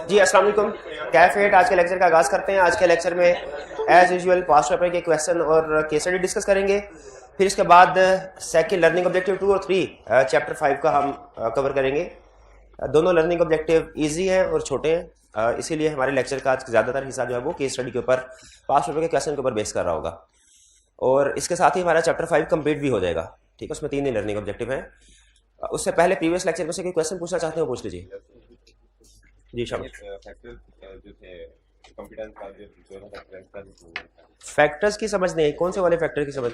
जी अस्सलाम वालेकुम। कैफेट आज के लेक्चर का आगाज़ करते हैं। आज के लेक्चर में एज यूजुअल पास्ट पेपर के क्वेश्चन और केस स्टडी डिस्कस करेंगे। फिर इसके बाद सेकंड लर्निंग ऑब्जेक्टिव 2 और 3 चैप्टर 5 का हम कवर करेंगे। दोनों लर्निंग ऑब्जेक्टिव इजी हैं और छोटे हैं, इसीलिए हमारे लेक्चर का आज ज़्यादातर हिस्सा जो है वो केस स्टडी के ऊपर पास्ट पेपर के क्वेश्चन के ऊपर बेस कर रहा होगा। और इसके साथ ही हमारा चैप्टर 5 कंप्लीट भी हो जाएगा। ठीक है, उसमें 3 ही लर्निंग ऑब्जेक्टिव हैं। उससे पहले प्रीवियस लेक्चर में से कोई क्वेश्चन पूछना चाहते हो पूछ लीजिए। जी शामिल। फैक्टर्स की समझ नहीं आई, कौन से वाले फैक्टर की समझ?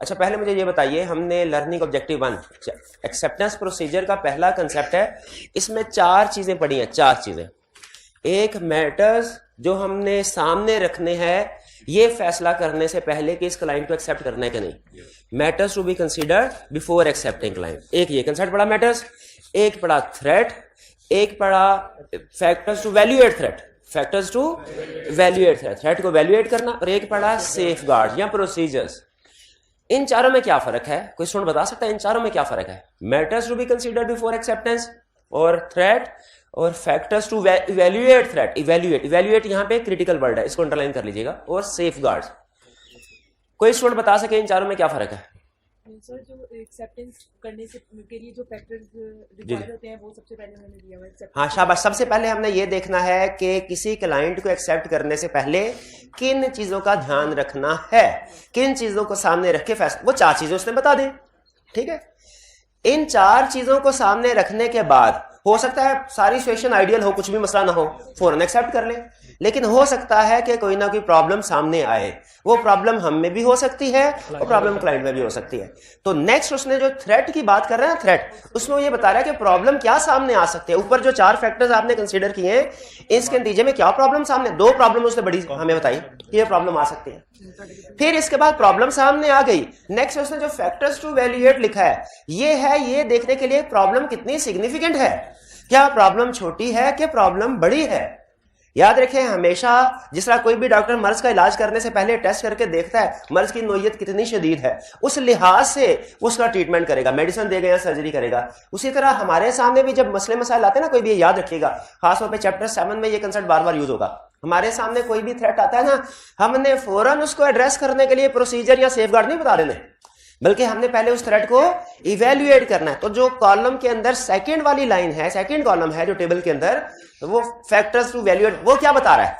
अच्छा पहले मुझे ये बताइए, हमने लर्निंग ऑब्जेक्टिव 1 एक्सेप्टेंस प्रोसीजर का पहला कंसेप्ट है, इसमें 4 चीजें पड़ी हैं। 4 चीजें। एक मैटर्स जो हमने सामने रखने हैं ये फैसला करने से पहले कि इस क्लाइंट को एक्सेप्ट करना है कि नहीं। Matters to be considered before accepting client. एक ये कंसेप्ट पड़ा मैटर्स, एक पड़ा थ्रेट, एक पड़ा factors to valuate threat, factors to valuate threat, threat को वैल्यूएट करना, और एक पड़ा सेफगार्ड या प्रोसीजर्स। इन चारों में क्या फर्क है? कोई स्टूडेंट बता सकता है इन चारों में क्या फर्क है? Matters to be considered before acceptance और थ्रेट, और factors to evaluate threat. Evaluate यहां पे क्रिटिकल वर्ड है, इसको अंडरलाइन कर लीजिएगा। और सेफगार्ड्स। कोई स्टूडेंट बता सके इन चारों में क्या फर्क है? सर जो एक्सेप्टेंस करने से के लिए जो फैक्टर्स रिक्वायर्ड होते हैं वो सबसे पहले मैंने दिया हुआ है। हाँ शाबाश। सबसे पहले हमने ये देखना है कि किसी क्लाइंट को एक्सेप्ट करने से पहले किन चीजों का ध्यान रखना है, किन चीजों को सामने रख के फैसला, वो 4 चीजें उसने बता दी। ठीक है, इन 4 चीजों को सामने रखने के बाद हो सकता है सारी सिचुएशन आइडियल हो, कुछ भी मसला ना हो, फौरन एक्सेप्ट कर ले। लेकिन हो सकता है कि कोई ना कोई प्रॉब्लम सामने आए, वो प्रॉब्लम हम में भी हो सकती है और प्रॉब्लम क्लाइंट में भी हो सकती है। तो नेक्स्ट उसने जो थ्रेट की बात कर रहा है, थ्रेट, उसमें ये बता रहा है कि प्रॉब्लम क्या सामने आ सकते हैं। ऊपर जो 4 फैक्टर्स आपने कंसीडर किए हैं, इसके नतीजे में क्या प्रॉब्लम सामने, 2 प्रॉब्लम उसने बड़ी हमें बताई कि ये प्रॉब्लम आ सकती है। फिर इसके बाद प्रॉब्लम सामने आ गई, नेक्स्ट उसने जो फैक्टर्स टू वैल्यूएट लिखा है, ये देखने के लिए प्रॉब्लम कितनी सिग्निफिकेंट है, क्या प्रॉब्लम छोटी है कि प्रॉब्लम बड़ी है। याद रखें, हमेशा जिस तरह कोई भी डॉक्टर मर्ज का इलाज करने से पहले टेस्ट करके देखता है मर्ज की नोयत कितनी शदीद है, उस लिहाज से उसका ट्रीटमेंट करेगा, मेडिसिन देगा या सर्जरी करेगा। उसी तरह हमारे सामने भी जब मसले मसाइल आते हैं ना, कोई भी याद रखिएगा, खासतौर पे चैप्टर 7 में ये कंसेप्ट बार बार यूज होगा। हमारे सामने कोई भी थ्रेट आता है ना, हमने फौरन उसको एड्रेस करने के लिए प्रोसीजर या सेफगार्ड नहीं बता देने, बल्कि हमने पहले उस थ्रेट को इवैल्यूएट करना है। तो जो कॉलम के अंदर सेकंड वाली लाइन है, सेकंड कॉलम है जो टेबल के अंदर, तो वो फैक्टर्स टू वैल्यूएट, वो क्या बता रहा है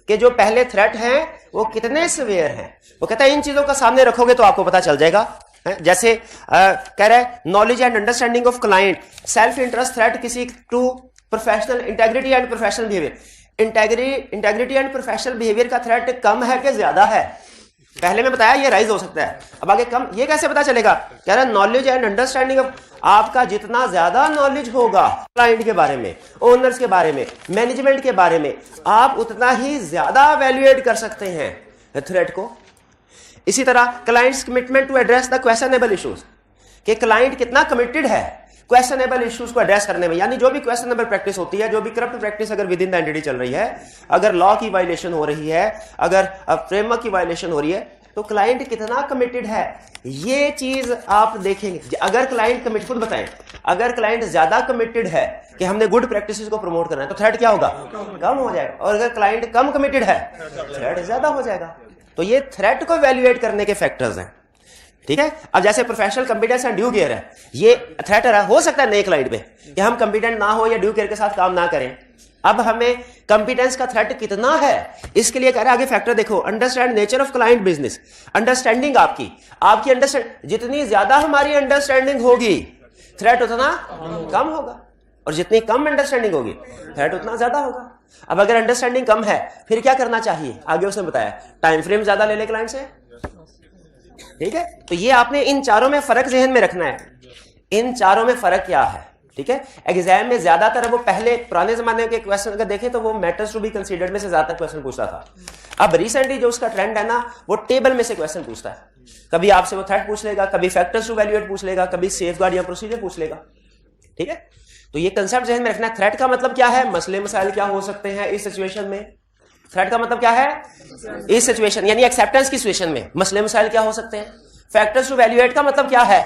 कि जो पहले थ्रेट हैं वो कितने सिवियर हैं। वो कहता है इन चीजों का सामने रखोगे तो आपको पता चल जाएगा। जैसे कह रहा है knowledge and understanding of client, self interest threat किसी to professional integrity and professional behaviour. Integrity and professional behaviour का थ्रेट कम है कि ज्यादा है? पहले में बताया ये राइज हो सकता है, अब आगे कम, ये कैसे पता चलेगा? कह रहा है नॉलेज एंड अंडरस्टैंडिंग ऑफ, आपका जितना ज्यादा नॉलेज होगा क्लाइंट के बारे में, ओनर्स के बारे में, मैनेजमेंट के बारे में, आप उतना ही ज्यादा वैल्यूएट कर सकते हैं थ्रेट को। इसी तरह clients commitment to address the questionable issues, कि क्लाइंट कितना कमिटेड है क्वेश्चनेबल इश्यूज को एड्रेस करने में। यानी जो भी क्वेश्चनेबल प्रैक्टिस होती है, जो भी करप्ट प्रैक्टिस अगर विद इन द एंटिटी चल रही है, अगर लॉ की वायलेशन हो रही है, अगर फ्रेमवर्क की वायलेशन हो रही है, तो क्लाइंट कितना कमिटेड है ये चीज आप देखेंगे। अगर क्लाइंट कमिट, खुद बताएं, अगर क्लाइंट ज्यादा कमिटेड है कि हमने गुड प्रैक्टिसेस को प्रमोट करना है, तो थ्रेट क्या होगा? कम हो जाएगा। और अगर क्लाइंट कम कमिटेड है, थ्रेट ज्यादा हो जाएगा। तो ये थ्रेट को वैल्यूएट करने के फैक्टर्स हैं। ठीक है, अब जैसे professional competence and due care है, ये थ्रेट हो सकता है नए क्लाइंट पे कि हम कंपिटेंट ना हो या ड्यू केयर के साथ काम ना करें। अब हमें कंपिटेंस का थ्रेट कितना है इसके लिए कह रहे हैं आगे फैक्टर देखो, understand nature of client business, understanding आपकी अंडरस्टैंड, जितनी ज्यादा हमारी अंडरस्टैंडिंग होगी थ्रेट उतना कम होगा, और जितनी कम अंडरस्टैंडिंग होगी थ्रेट उतना ज्यादा होगा। अब अगर अंडरस्टैंडिंग कम है फिर क्या करना चाहिए? आगे उसने बताया टाइम फ्रेम ज्यादा ले ले क्लाइंट से। ठीक है, तो ये आपने इन चारों में फर्क जहन में रखना है, इन चारों में फर्क क्या है। ठीक है, एग्जाम में ज्यादातर वो पहले पुराने जमाने के क्वेश्चन अगर देखें तो वो मैटर्स टू बी कंसीडर्ड में से ज्यादातर क्वेश्चन पूछता था। अब रिसेंटली जो उसका ट्रेंड है ना, वो टेबल में से क्वेश्चन पूछता है। कभी आपसे वो थ्रेट पूछ लेगा, कभी फैक्टर्स टू वैल्यूएट पूछ लेगा, कभी सेफगार्ड या प्रोसीजर पूछ लेगा। ठीक है, तो ये कंसेप्ट जहन में रखना है। थ्रेट का मतलब क्या है? मसले मसाइल क्या हो सकते हैं इस सिचुएशन में। थ्रेट का मतलब क्या है? इस सिचुएशन यानी एक्सेप्टेंस की सिचुएशन में मसले मसाइल क्या हो सकते हैं। फैक्टर्स टू वैल्यूएट का मतलब क्या है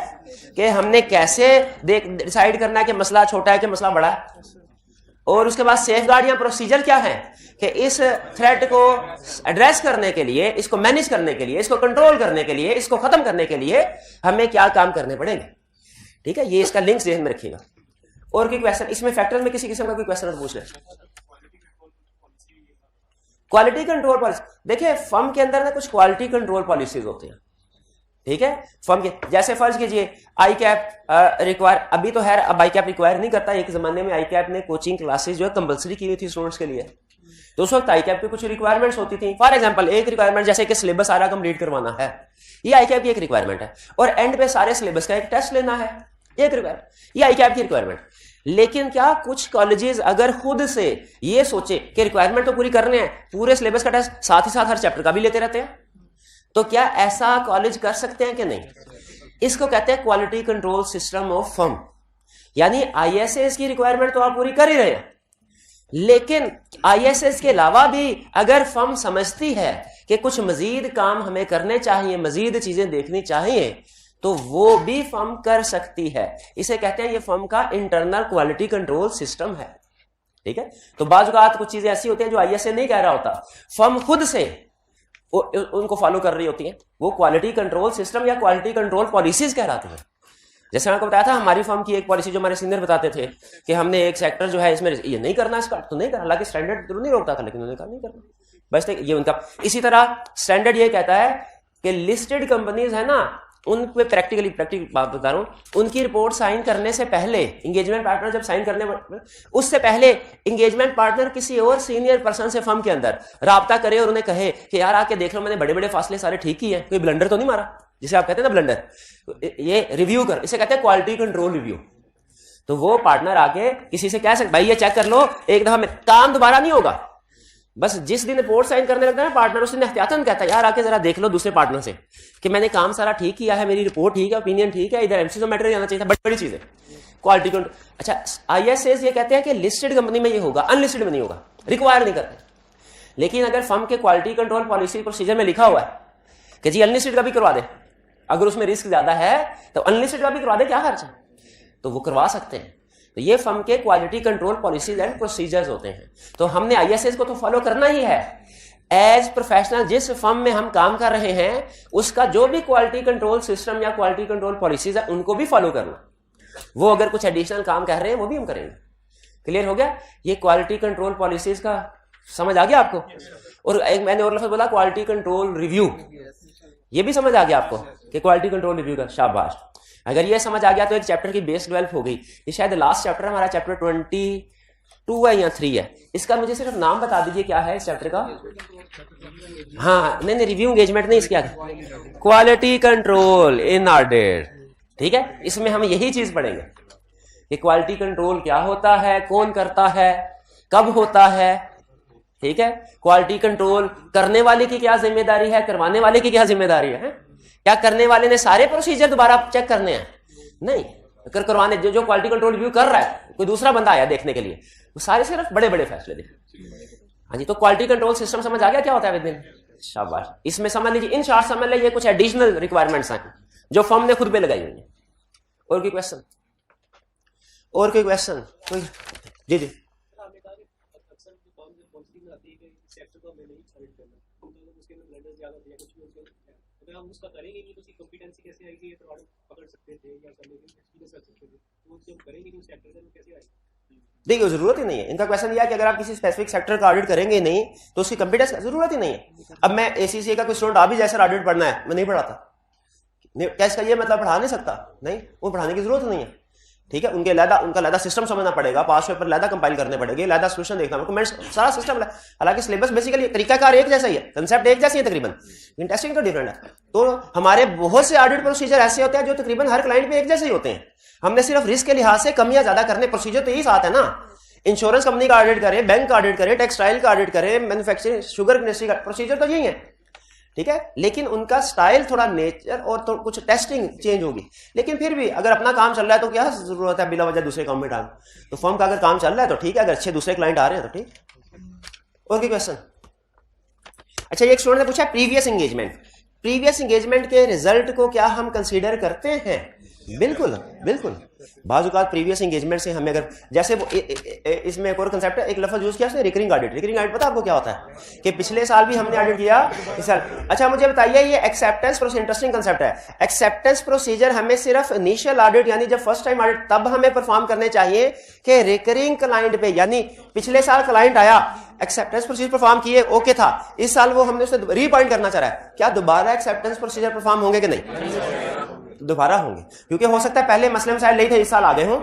कि हमने कैसे डिसाइड करना है कि मसला छोटा है कि मसला बड़ा है। और उसके बाद सेफ गार्ड या प्रोसीजर क्या है कि इस थ्रेट को एड्रेस करने के लिए, इसको मैनेज करने के लिए, इसको कंट्रोल करने के लिए, इसको खत्म करने के लिए हमें क्या काम करने पड़ेंगे। ठीक है, ये इसका लिंक ध्यान में रखिएगा। और कोई क्वेश्चन इसमें फैक्टर में किसी किस्म का कोई क्वेश्चन पूछ ले। क्वालिटी कंट्रोल पॉलिसी, देखिए फर्म के अंदर ना कुछ क्वालिटी कंट्रोल पॉलिसीज होती हैं। ठीक है, फर्म के जैसे फर्ज कीजिए आई कैप रिक्वायर, अभी तो है अब आई कैप रिक्वायर नहीं करता, एक जमाने में आई कैप ने कोचिंग क्लासेस जो है कंपलसरी की हुई थी स्टूडेंट्स के लिए, तो उस वक्त आई कैप की कुछ रिक्वायरमेंट्स होती थी। फॉर एग्जांपल एक रिक्वायरमेंट जैसे कि सिलेबस सारा कंप्लीट करवाना है, ये आई कैप की एक रिक्वायरमेंट है, और एंड पे सारे सिलेबस का एक टेस्ट लेना है, एक रिक्वायरमेंट, ये आई कैप की रिक्वायरमेंट। लेकिन क्या कुछ कॉलेजेस अगर खुद से ये सोचे कि रिक्वायरमेंट तो पूरी करने हैं, पूरे सिलेबस का टेस्ट साथ ही साथ हर चैप्टर का भी लेते रहते हैं, तो क्या ऐसा कॉलेज कर सकते हैं कि नहीं? इसको कहते हैं quality control system of firm. यानी आईएसएस की रिक्वायरमेंट तो आप पूरी कर ही रहे हैं, लेकिन आईएसएस के अलावा भी अगर फर्म समझती है कि कुछ मजीद काम हमें करने चाहिए, मजीद चीजें देखनी चाहिए, तो वो भी फर्म कर सकती है। इसे कहते हैं ये फर्म का इंटरनल क्वालिटी कंट्रोल सिस्टम है। ठीक है, तो बाज़ औक़ात कुछ चीजें ऐसी होती हैं जो आईएसए नहीं कह रहा होता, फर्म खुद से उनको फॉलो कर रही होती हैं, वो क्वालिटी कंट्रोल सिस्टम या क्वालिटी कंट्रोल पॉलिसीज कहलाती हैं। जैसे मैं आपको बताया था हमारी फर्म की एक पॉलिसी जो हमारे सीनियर बताते थे कि हमने एक सेक्टर जो है इसमें ये नहीं करना, इसका तो नहीं करना, हालांकि स्टैंडर्ड जरूर नहीं रोकता था, लेकिन उन्होंने कहा नहीं करना, बस ये उनका। इसी तरह स्टैंडर्ड ये कहता है कि लिस्टेड कंपनीज है ना, उन पे प्रैक्टिकल बात बता रहा हूं, उनकी रिपोर्ट साइन करने से पहले इंगेजमेंट पार्टनर जब साइन करने, उससे पहले इंगेजमेंट पार्टनर किसी और सीनियर पर्सन से फर्म के अंदर राब्ता करे और उन्हें कहे कि यार आके देख लो मैंने बड़े बड़े फासले सारे ठीक ही है, कोई ब्लंडर तो नहीं मारा, जिसे आप कहते हैं ना ब्लंडर, ये रिव्यू कर, इसे कहते हैं क्वालिटी कंट्रोल रिव्यू। तो वो पार्टनर आके किसी से कह सकते भाई ये चेक कर लो, एक दफा में काम दोबारा नहीं होगा, बस जिस दिन रिपोर्ट साइन करने लगता है पार्टनर उस दिन एहतियातन कहता है यार आके जरा देख लो दूसरे पार्टनर से कि मैंने काम सारा ठीक किया है, मेरी रिपोर्ट ठीक है, ओपिनियन ठीक है, इधर एमसीक्यू मैटर जाना चाहिए था, बड़ी बड़ी चीज है क्वालिटी कंट्रोल। अच्छा, आईएसएस ये कहते हैं कि लिस्टेड कंपनी में ये होगा, अनलिस्टेड में नहीं होगा, रिक्वायर नहीं करते। लेकिन अगर फर्म के क्वालिटी कंट्रोल पॉलिसी प्रोसीजर में लिखा हुआ है कि जी अनलिस्टेड का भी करवा दे, अगर उसमें रिस्क ज्यादा है तो अनलिस्टेड का भी करवा दे, क्या खर्च है, तो वो करवा सकते हैं। तो ये फर्म के quality control policies and procedures होते हैं। तो हमने आईएसएस को तो फॉलो करना ही है एज प्रोफेशनल, जिस फर्म में हम काम कर रहे हैं उसका जो भी क्वालिटी कंट्रोल सिस्टम या क्वालिटी कंट्रोल पॉलिसीज है उनको भी फॉलो करना। वो अगर कुछ एडिशनल काम कर रहे हैं वो भी हम करेंगे। क्लियर हो गया? ये क्वालिटी कंट्रोल पॉलिसीज का समझ आ गया आपको? और एक मैंने और लफ्ज बोला क्वालिटी कंट्रोल रिव्यू, ये भी समझ आ गया आपको कि क्वालिटी कंट्रोल रिव्यू का? शाबाश। अगर ये समझ आ गया तो एक चैप्टर की बेस डेवलप हो गई। ये शायद लास्ट चैप्टर है हमारा, चैप्टर 22 है या 3 है। इसका मुझे सिर्फ नाम बता दीजिए क्या है इस चैप्टर का? हाँ नहीं, रिव्यू एंगेजमेंट नहीं, इसके आगे क्वालिटी कंट्रोल इन ऑडिट। ठीक है, इसमें हम यही चीज पढ़ेंगे कि क्वालिटी कंट्रोल क्या होता है, कौन करता है, कब होता है। ठीक है, क्वालिटी कंट्रोल करने वाले की क्या जिम्मेदारी है, करवाने वाले की क्या जिम्मेदारी है? क्या करने वाले ने सारे प्रोसीजर दोबारा चेक करने हैं? नहीं, अगर करवाने जो क्वालिटी कंट्रोल रिव्यू कर रहा है, कोई दूसरा बंदा आया देखने के लिए, वो सारे सिर्फ बड़े बड़े फैसले देखे। हाँ जी, तो क्वालिटी कंट्रोल सिस्टम समझ आ गया क्या होता है विदिन? शाबाश। इसमें समझ लीजिए, इन शॉर्ट समझ लीजिए कुछ एडिशनल रिक्वायरमेंट्स हैं जो फर्म ने खुद पे लगाई हुई है। और कोई क्वेश्चन? और कोई क्वेश्चन? कोई? जी जी। हम उसका करेंगे नहीं तो उसकी कॉम्पिटेंसी कैसे आएगी, ये प्रोडक्ट पकड़ सकते थे या करने के एक्सपीरियंस कर सकते थे, तो जब करेंगे नहीं उस सेक्टर में कैसे आएगी? देखिए जरूरत ही नहीं है। इनका क्वेश्चन यह है कि अगर आप किसी स्पेसिफिक सेक्टर का ऑडिट करेंगे नहीं तो उसकी कॉम्पिटेंस की जरूरत ही नहीं है। अब मैं एसीसीए का कोई स्टूडेंट आ भी जैसा ऑडिट पढ़ना है, मैं नहीं पढ़ाता, क्या इसका ये मतलब पढ़ा नहीं सकता? नहीं, वो पढ़ाने की जरूरत नहीं है। ठीक है, उनका लैदा सिस्टम समझना पड़ेगा, पास पेपर लैदा कंपाइल करने पड़ेगे, लैदा सोल्यूशन देखना पड़ेगा, सारा सिस्टम। हालांकि सिलेबस बेसिकली तरीकाकार एक जैसा ही है, कंसेप्ट एक जैसी है तकरीबन, इंटरेस्टिंग तो डिफरेंट है। तो हमारे बहुत से ऑडिट प्रोसीजर ऐसे होते हैं जो तकरीबन हर क्लाइंट पे एक जैसे ही होते हैं। हमने सिर्फ रिस्क के लिहाज से कमियां ज्यादा करने, प्रोसीजर तो यही साथ है ना। इंश्योरेंस कंपनी का ऑडिट करे, बैंक का ऑडिट करे, टेक्सटाइल का ऑडिट करे, मैन्युफैक्चरिंग शुगर इंडस्ट्री का, प्रोसीजर तो यही है। ठीक है, लेकिन उनका स्टाइल थोड़ा नेचर और तो कुछ टेस्टिंग चेंज होगी। लेकिन फिर भी अगर अपना काम चल रहा है तो क्या जरूरत है बिला वजह दूसरे काम में डाल? तो फर्म का अगर काम चल रहा है तो ठीक है, अगर अच्छे दूसरे क्लाइंट आ रहे हैं तो ठीक। और कोई क्वेश्चन? अच्छा, एक स्टूडेंट ने पूछा प्रीवियस एंगेजमेंट के रिजल्ट को क्या हम कंसीडर करते हैं? बिल्कुल बिल्कुल। बाज़ औक़ात प्रीवियस एंगेजमेंट से हमें अगर जैसे वो इसमें एक और कंसेप्ट है, एक लफ्ज़ यूज़ किया उसने रिकरिंग ऑडिट। रिकरिंग ऑडिट पता आपको क्या होता है कि पिछले साल भी हमने ऑडिट किया इस साल। अच्छा मुझे बताइए ये एक्सेप्टेंस प्रोसीजर इंटरेस्टिंग कंसेप्ट है। एक्सेप्टेंस प्रोसीजर हमें सिर्फ इनिशियल ऑडिट यानी जब फर्स्ट टाइम ऑडिट तब हमें परफॉर्म करने चाहिए कि रिकरिंग क्लाइंट पे, यानी पिछले साल क्लाइंट आया एक्सेप्टेंस प्रोसीजर परफॉर्म किए ओके था, इस साल वो हमने उसे रीअपॉइंट करना चाह रहा है, क्या दोबारा एक्सेप्टेंस प्रोसीजर परफॉर्म होंगे कि नहीं? दोबारा होंगे, क्योंकि हो सकता है पहले मसले मसाइल नहीं थे इस साल आ गए हों।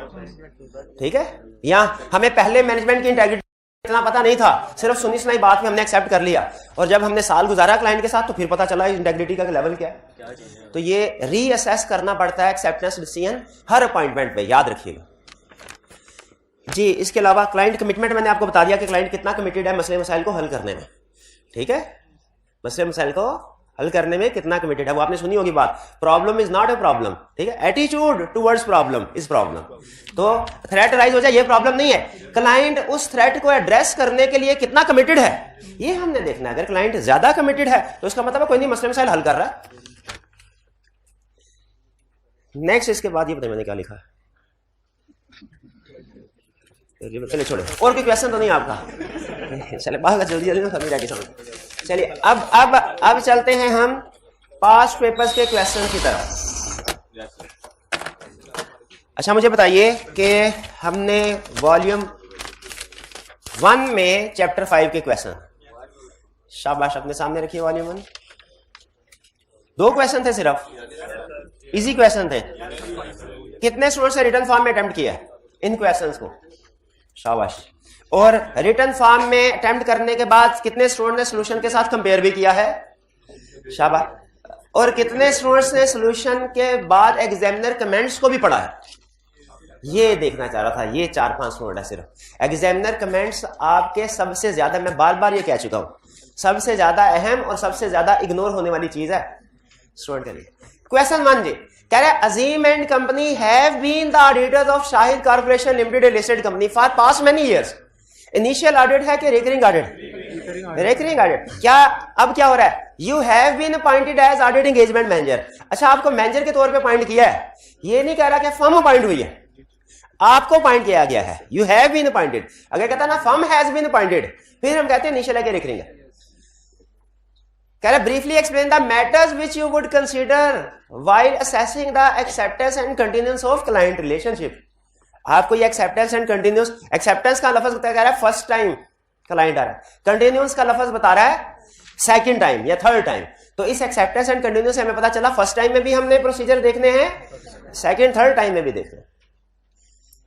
ठीक है, या हमें पहले मैनेजमेंट की इंटेग्रिटी इतना पता नहीं था, सिर्फ सुनी सुनाई बात में हमने एक्सेप्ट कर लिया, और जब हमने साल गुजारा क्लाइंट के साथ तो फिर पता चला इंटेग्रिटी का लेवल क्या है। तो ये रीअसेस करना पड़ता है एक्सेप्टेंस डिसीजन हर अपॉइंटमेंट पे, याद रखिएगा जी। इसके अलावा क्लाइंट कमिटमेंट मैंने आपको बता दिया कि क्लाइंट कितना कमिटेड है मसले मसाइल को हल करने में। ठीक है, मसले मसाइल को हल करने में कितना कमिटेड है, वो आपने सुनी होगी बात, problem is not a problem. ठीक है, attitude towards problem is problem. तो थ्रेट राइज हो जाए ये प्रॉब्लम नहीं है, क्लाइंट उस थ्रेट को एड्रेस करने के लिए कितना कमिटेड है ये हमने देखना है। अगर क्लाइंट ज्यादा कमिटेड है तो इसका मतलब कोई नहीं मसले मसाइल हल कर रहा है। नेक्स्ट इसके बाद ये बताइए मैंने क्या लिखा है, चलिए छोड़े, और कोई क्वेश्चन तो नहीं आपका? चले बाहर जल्दी जल्दी में समझ समझ। चलिए अब चलते हैं हम पास्ट पेपर्स के क्वेश्चन की तरफ। अच्छा मुझे बताइए कि हमने वॉल्यूम 1 में चैप्टर 5 के क्वेश्चन, शाबाश अपने सामने रखिए। वॉल्यूम 1 2 क्वेश्चन थे, सिर्फ इजी क्वेश्चन थे। कितने स्टूडेंट्स ने रिटर्न फॉर्म में अटेम्प्ट किया इन क्वेश्चंस को? शाबाश। और रिटर्न फॉर्म में अटेम्प्ट करने के बाद कितने स्टूडेंट ने सॉल्यूशन के साथ कंपेयर भी किया है? शाबाश। और कितने स्टूडेंट्स ने सॉल्यूशन के बाद एग्जामिनर कमेंट्स को भी पढ़ा है? ये देखना चाह रहा था। ये 4-5 स्टूडेंट है सिर्फ। एग्जामिनर कमेंट्स आपके सबसे ज्यादा, मैं बार बार ये कह चुका हूं, सबसे ज्यादा अहम और सबसे ज्यादा इग्नोर होने वाली चीज है स्टूडेंट के लिए। क्वेश्चन 1 जी कह रहे हैं Azeem and company have been the auditors of Shahid corporation limited a listed company for past many years. Initial audit है कि रिकरिंग ऑडिट? Recurring audit. क्या अब क्या हो रहा है? You have been appointed as audit engagement manager. अच्छा आपको मैनेजर के तौर पे अपॉइंट किया है, ये नहीं कह रहा कि फर्म अपॉइंट हुई है, आपको अपॉइंट किया गया है। You have been appointed. अगर कहता ना फर्म हैज बीन अपॉइंटेड, फिर हम कहते हैं इनिशियल है कि रिकरिंग है। कह रहे briefly explain the matters which you would consider while assessing the acceptance and continuance of client relationship. आपको ये एक्सेप्टेंस एंड कंटिन्यूअस, एक्सेप्टेंस का लफ्ज बता रहा है फर्स्ट टाइम क्लाइंट आ रहा है, कंटिन्यूअंस का लफ्ज बता रहा है सेकंड टाइम या थर्ड टाइम। तो इस एक्सेप्टेंस एंड कंटिन्यूअस से हमें पता चला फर्स्ट टाइम में भी हमने प्रोसीजर देखने हैं, सेकंड थर्ड टाइम में भी देखने हैं।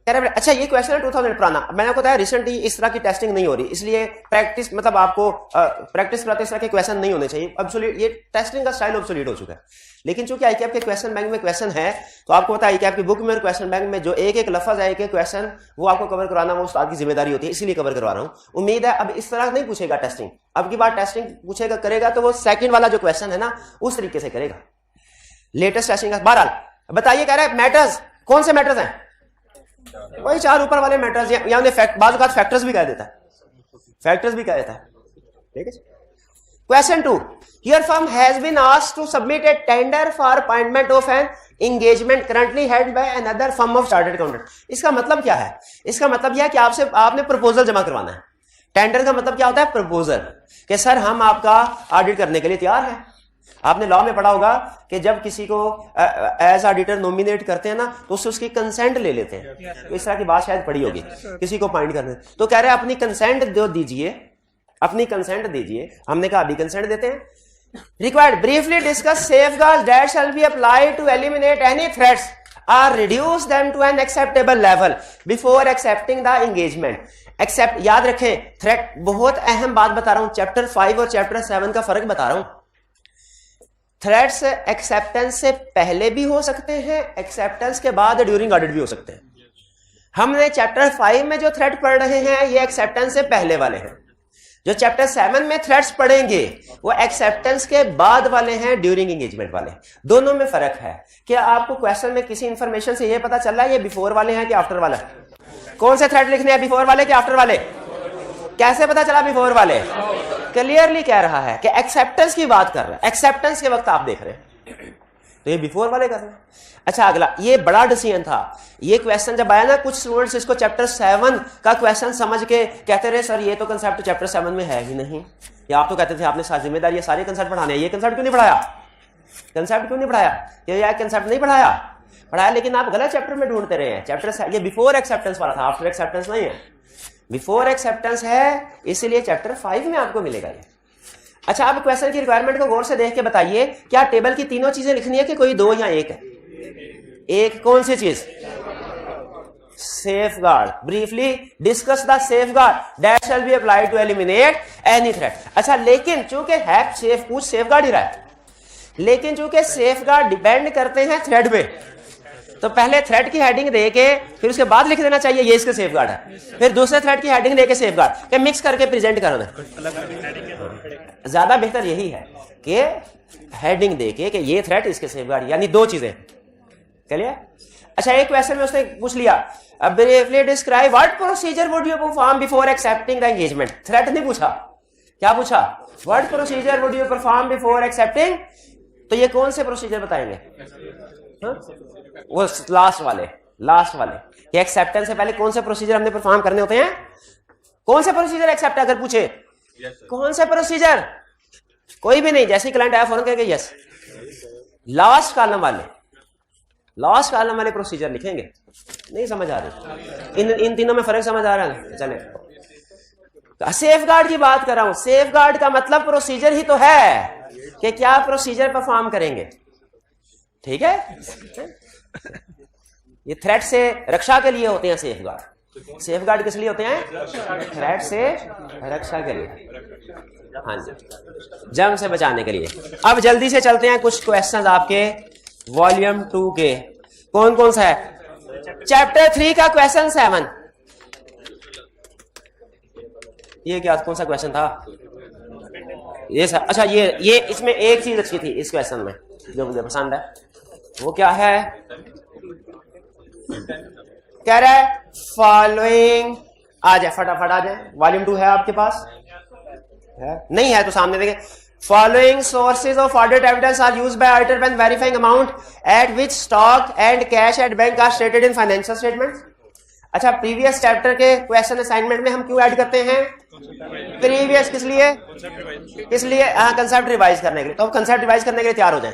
अच्छा ये क्वेश्चन है 2000 पुराना, मैंने आपको बताया रिसेंटली इस तरह की टेस्टिंग नहीं हो रही, इसलिए प्रैक्टिस मतलब आपको प्रैक्टिस कराते इस तरह के क्वेश्चन नहीं होने चाहिए। ऑब्सोल्यूट ये टेस्टिंग का स्टाइल ऑब्सोल्यूट हो चुका है। लेकिन चूंकि आईकैप के क्वेश्चन बैंक में क्वेश्चन है तो आपको पता है आईकैप की बुक में और क्वेश्चन बैंक में जो एक एक लफ्ज है, एक एक क्वेश्चन वो आपको कवर करवाना वो उस्ताद की जिम्मेदारी होती है, इसीलिए कवर करवा रहा हूं। उम्मीद है अब इस तरह नहीं पूछेगा टेस्टिंग, अब की बार टेस्टिंग पूछेगा करेगा तो वो सेकंड वाला जो क्वेश्चन है ना उस तरीके से करेगा, लेटेस्ट टेस्टिंग का। बहरहाल बताइए कह रहा है मैटर्स, कौन से मैटर्स हैं? वही 4 ऊपर वाले मैटर्स, या बाज़ औक़ात फैक्टर्स भी कह देता है, फैक्टर्स भी कह देता है। ठीक है। Question 2, your firm has been asked to submit a tender for appointment of an engagement currently held by another firm of chartered accountant. इसका मतलब क्या है? इसका मतलब यह है कि आपने प्रपोजल जमा करवाना है। टेंडर का मतलब क्या होता है? प्रपोजल, कि सर हम आपका ऑडिट करने के लिए तैयार हैं। आपने लॉ में पढ़ा होगा कि जब किसी को एज ऑडिटर नॉमिनेट करते हैं ना तो उससे उसकी कंसेंट ले लेते हैं, तो इस तरह की बात शायद पढ़ी होगी किसी को अपॉइंट करने। तो कह रहे हैं अपनी कंसेंट दो दीजिए, अपनी कंसेंट दीजिए। हमने कहा अभी कंसेंट देते हैं। Required briefly discuss safeguards that shall be applied to eliminate any threats और reduce them to an acceptable level before accepting the engagement. Accept, याद रखें थ्रेट, बहुत अहम बात बता रहा हूं, चैप्टर 5 और चैप्टर 7 का फर्क बता रहा हूं। थ्रेट्स एक्सेप्टेंस से पहले भी हो सकते हैं, एक्सेप्टेंस के बाद ड्यूरिंग ऑडिट भी हो सकते हैं। हमने चैप्टर 5 में जो थ्रेट पढ़ रहे हैं ये एक्सेप्टेंस से पहले वाले हैं, जो चैप्टर 7 में थ्रेट्स पढ़ेंगे वो एक्सेप्टेंस के बाद वाले हैं, ड्यूरिंग एंगेजमेंट वाले। दोनों में फर्क है। क्या आपको क्वेश्चन में किसी इंफॉर्मेशन से ये पता चल रहा है ये बिफोर वाले हैं कि आफ्टर वाले? कौन से थ्रेट लिखने हैं, बिफोर वाले कि आफ्टर वाले? कैसे पता चला बिफोर वाले? क्लियरली कह रहा है कि एक्सेप्टेंस की बात कर रहा है, एक्सेप्टेंस के वक्त आप देख रहे हैं। तो ये बिफोर वाले करना। अच्छा अगला, ये बड़ा डिसीजन था। ये क्वेश्चन जब आया ना, कुछ स्टूडेंट्स इसको चैप्टर 7 का क्वेश्चन समझ के कहते रहे सर ये तो कंसेप्ट चैप्टर 7 में है ही नहीं, या आप तो कहते थे आपने सारी जिम्मेदारी, ये सारे कंसेप्ट पढ़ाने हैं, ये कंसेप्ट क्यों नहीं पढ़ाया, कंसेप्ट क्यों नहीं पढ़ाया, ये कंसेप्ट नहीं पढ़ाया, लेकिन आप गलत चैप्टर में ढूंढते रहे हैं। चैप्टर ये बिफोर एक्सेप्टेंस वाला था, आफ्टर एक्सेप्टेंस नहीं है, बिफोर एक्सेप्टेंस है, इसलिए चैप्टर 5 में आपको मिलेगा ये। अच्छा, आप क्वेश्चन की रिक्वायरमेंट को गौर से देख के बताइए, क्या टेबल की तीनों चीजें लिखनी है कि कोई दो या एक है? एक कौन सी चीज? Safeguard. Briefly discuss the safeguard that shall be applied to eliminate any threat. अच्छा, लेकिन चूंकि है सेफ, कुछ सेफ गार्ड ही रहा है, लेकिन चूंकि सेफ गार्ड डिपेंड करते हैं थ्रेड पे, तो पहले थ्रेड की हेडिंग देके फिर उसके बाद लिख देना चाहिए ये इसके सेफ गार्ड है, फिर दूसरे थ्रेड की हेडिंग देके सेफ गार्ड के मिक्स करके प्रेजेंट करना। ज्यादा बेहतर यही है कि हेडिंग देके कि ये थ्रेड इसके सेफ गार्ड, यानी दो चीजें। चलिए, अच्छा एक क्वेश्चन में उसने पूछ लिया, briefly describe what procedure would you perform before accepting the engagement. Thread नहीं पूछा, क्या पूछा? What procedure would you perform before accepting. तो ये कौन से प्रोसीजर बताएंगे? वो लास्ट वाले ये एक्सेप्टेंस से पहले कौन से प्रोसीजर हमने परफॉर्म करने होते हैं? कौन से प्रोसीजर एक्सेप्ट अगर पूछे, कौन से प्रोसीजर? कोई भी नहीं, जैसे ही क्लाइंट आया फौरन कहेंगे यस। लास्ट कॉलम वाले प्रोसीजर लिखेंगे। नहीं समझ आ रही? इन तीनों में फर्क समझ आ रहा है? चले, सेफ गार्ड की बात कर रहा हूं। सेफ गार्ड का मतलब प्रोसीजर ही तो है कि क्या प्रोसीजर परफॉर्म करेंगे, ठीक है? ये थ्रेट से रक्षा के लिए होते हैं सेफ गार्ड। सेफ गार्ड किस लिए होते हैं? थ्रेट से रक्षा के लिए, हाँ जी, जंग से बचाने के लिए। अब जल्दी से चलते हैं कुछ क्वेश्चंस आपके वॉल्यूम 2 के। कौन कौन सा है? चैप्टर 3 का क्वेश्चन 7। ये क्या, कौन सा क्वेश्चन था ये सर? अच्छा, ये इसमें एक चीज अच्छी थी इस क्वेश्चन में जो मुझे पसंद है, वो क्या है? कह रहा है फॉलोइंग, आ जाए फटाफट आ जाए, वॉल्यूम 2 है आपके पास? है? नहीं है तो सामने देखें। Following sources of audit evidence are used by auditor when verifying amount at which stock and cash at bank are stated in financial statements. अच्छा, प्रीवियस चैप्टर के क्वेश्चन असाइनमेंट में हम क्यों ऐड करते हैं? प्रीवियस किस लिए? कंसेप्ट रिवाइज करने के लिए। तो कंसेप्ट रिवाइज करने के लिए तैयार हो जाए।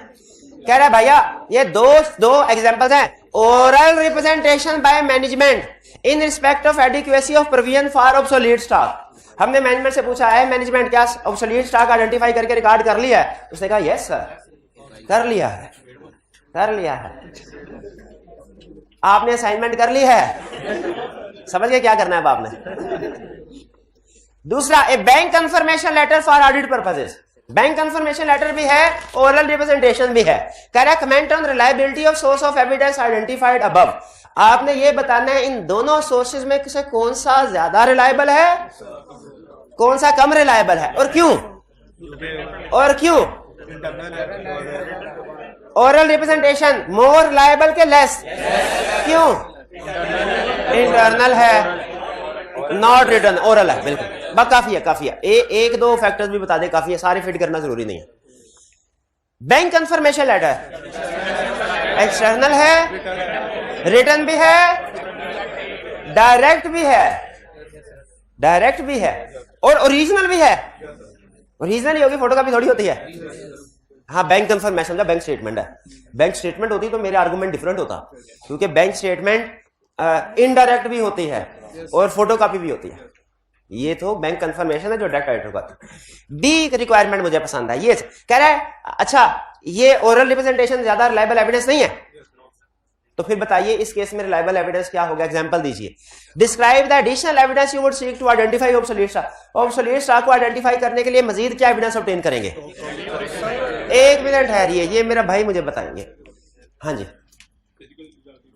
कह रहा है भैया ये दो एग्जांपल्स हैं। Oral representation by management in respect of adequacy of provision for obsolete stock. हमने मैनेजमेंट से पूछा है, मैनेजमेंट क्या ऑब्सोलीट स्टॉक आइडेंटिफाई करके रिकॉर्ड कर लिया है? उसने कहा यस सर, कर लिया है। आपने असाइनमेंट कर ली है, समझ गए क्या करना है अब आपने। दूसरा, a bank confirmation letter for audit purposes. Bank confirmation letter भी है, ओरल रिप्रेजेंटेशन भी है। कह रहा है comment on reliability of source of evidence identified above. आपने ये बताना है इन दोनों सोर्सेज में से कौन सा ज्यादा रिलायबल है, कौन सा कम रिलायबल है, और क्यों? ओरल रिप्रेजेंटेशन मोर रिलायबल के लेस, क्यों? इंटरनल है, नॉट रिटर्न, ओरल है, बिल्कुल बस काफी है। एक दो फैक्टर्स भी बता दे, काफी है, सारे फिट करना जरूरी नहीं है। बैंक कंफर्मेशन लेटर एक्सटर्नल है, रिटर्न भी है, डायरेक्ट भी है और ओरिजिनल भी है। ओरिजिनल ही होगी, फोटोकॉपी थोड़ी होती है। हाँ, बैंक कंफर्मेशन का बैंक स्टेटमेंट है। बैंक स्टेटमेंट होती तो मेरे आर्गुमेंट डिफरेंट होता, क्योंकि बैंक स्टेटमेंट इनडायरेक्ट भी होती है और फोटोकॉपी भी होती है। ये तो बैंक कंफर्मेशन है जो डायरेक्ट ऑडिटर का। बी रिक्वायरमेंट मुझे पसंद है, ये कह रहा है अच्छा ये ओरल रिप्रेजेंटेशन ज्यादा रिलायबल एविडेंस नहीं है, तो फिर बताइए इस केस में रिलायबल एविडेंस क्या होगा? एग्जांपल दीजिए। Describe the additional evidence you would seek to identify obsolete stock. Obsolete stock को आइडेंटिफाई करने के लिए मजीद क्या एविडेंस ऑब्टेन करेंगे? एक मिनट ठहरिए, ये मेरा भाई मुझे बताएंगे। हाँ जी,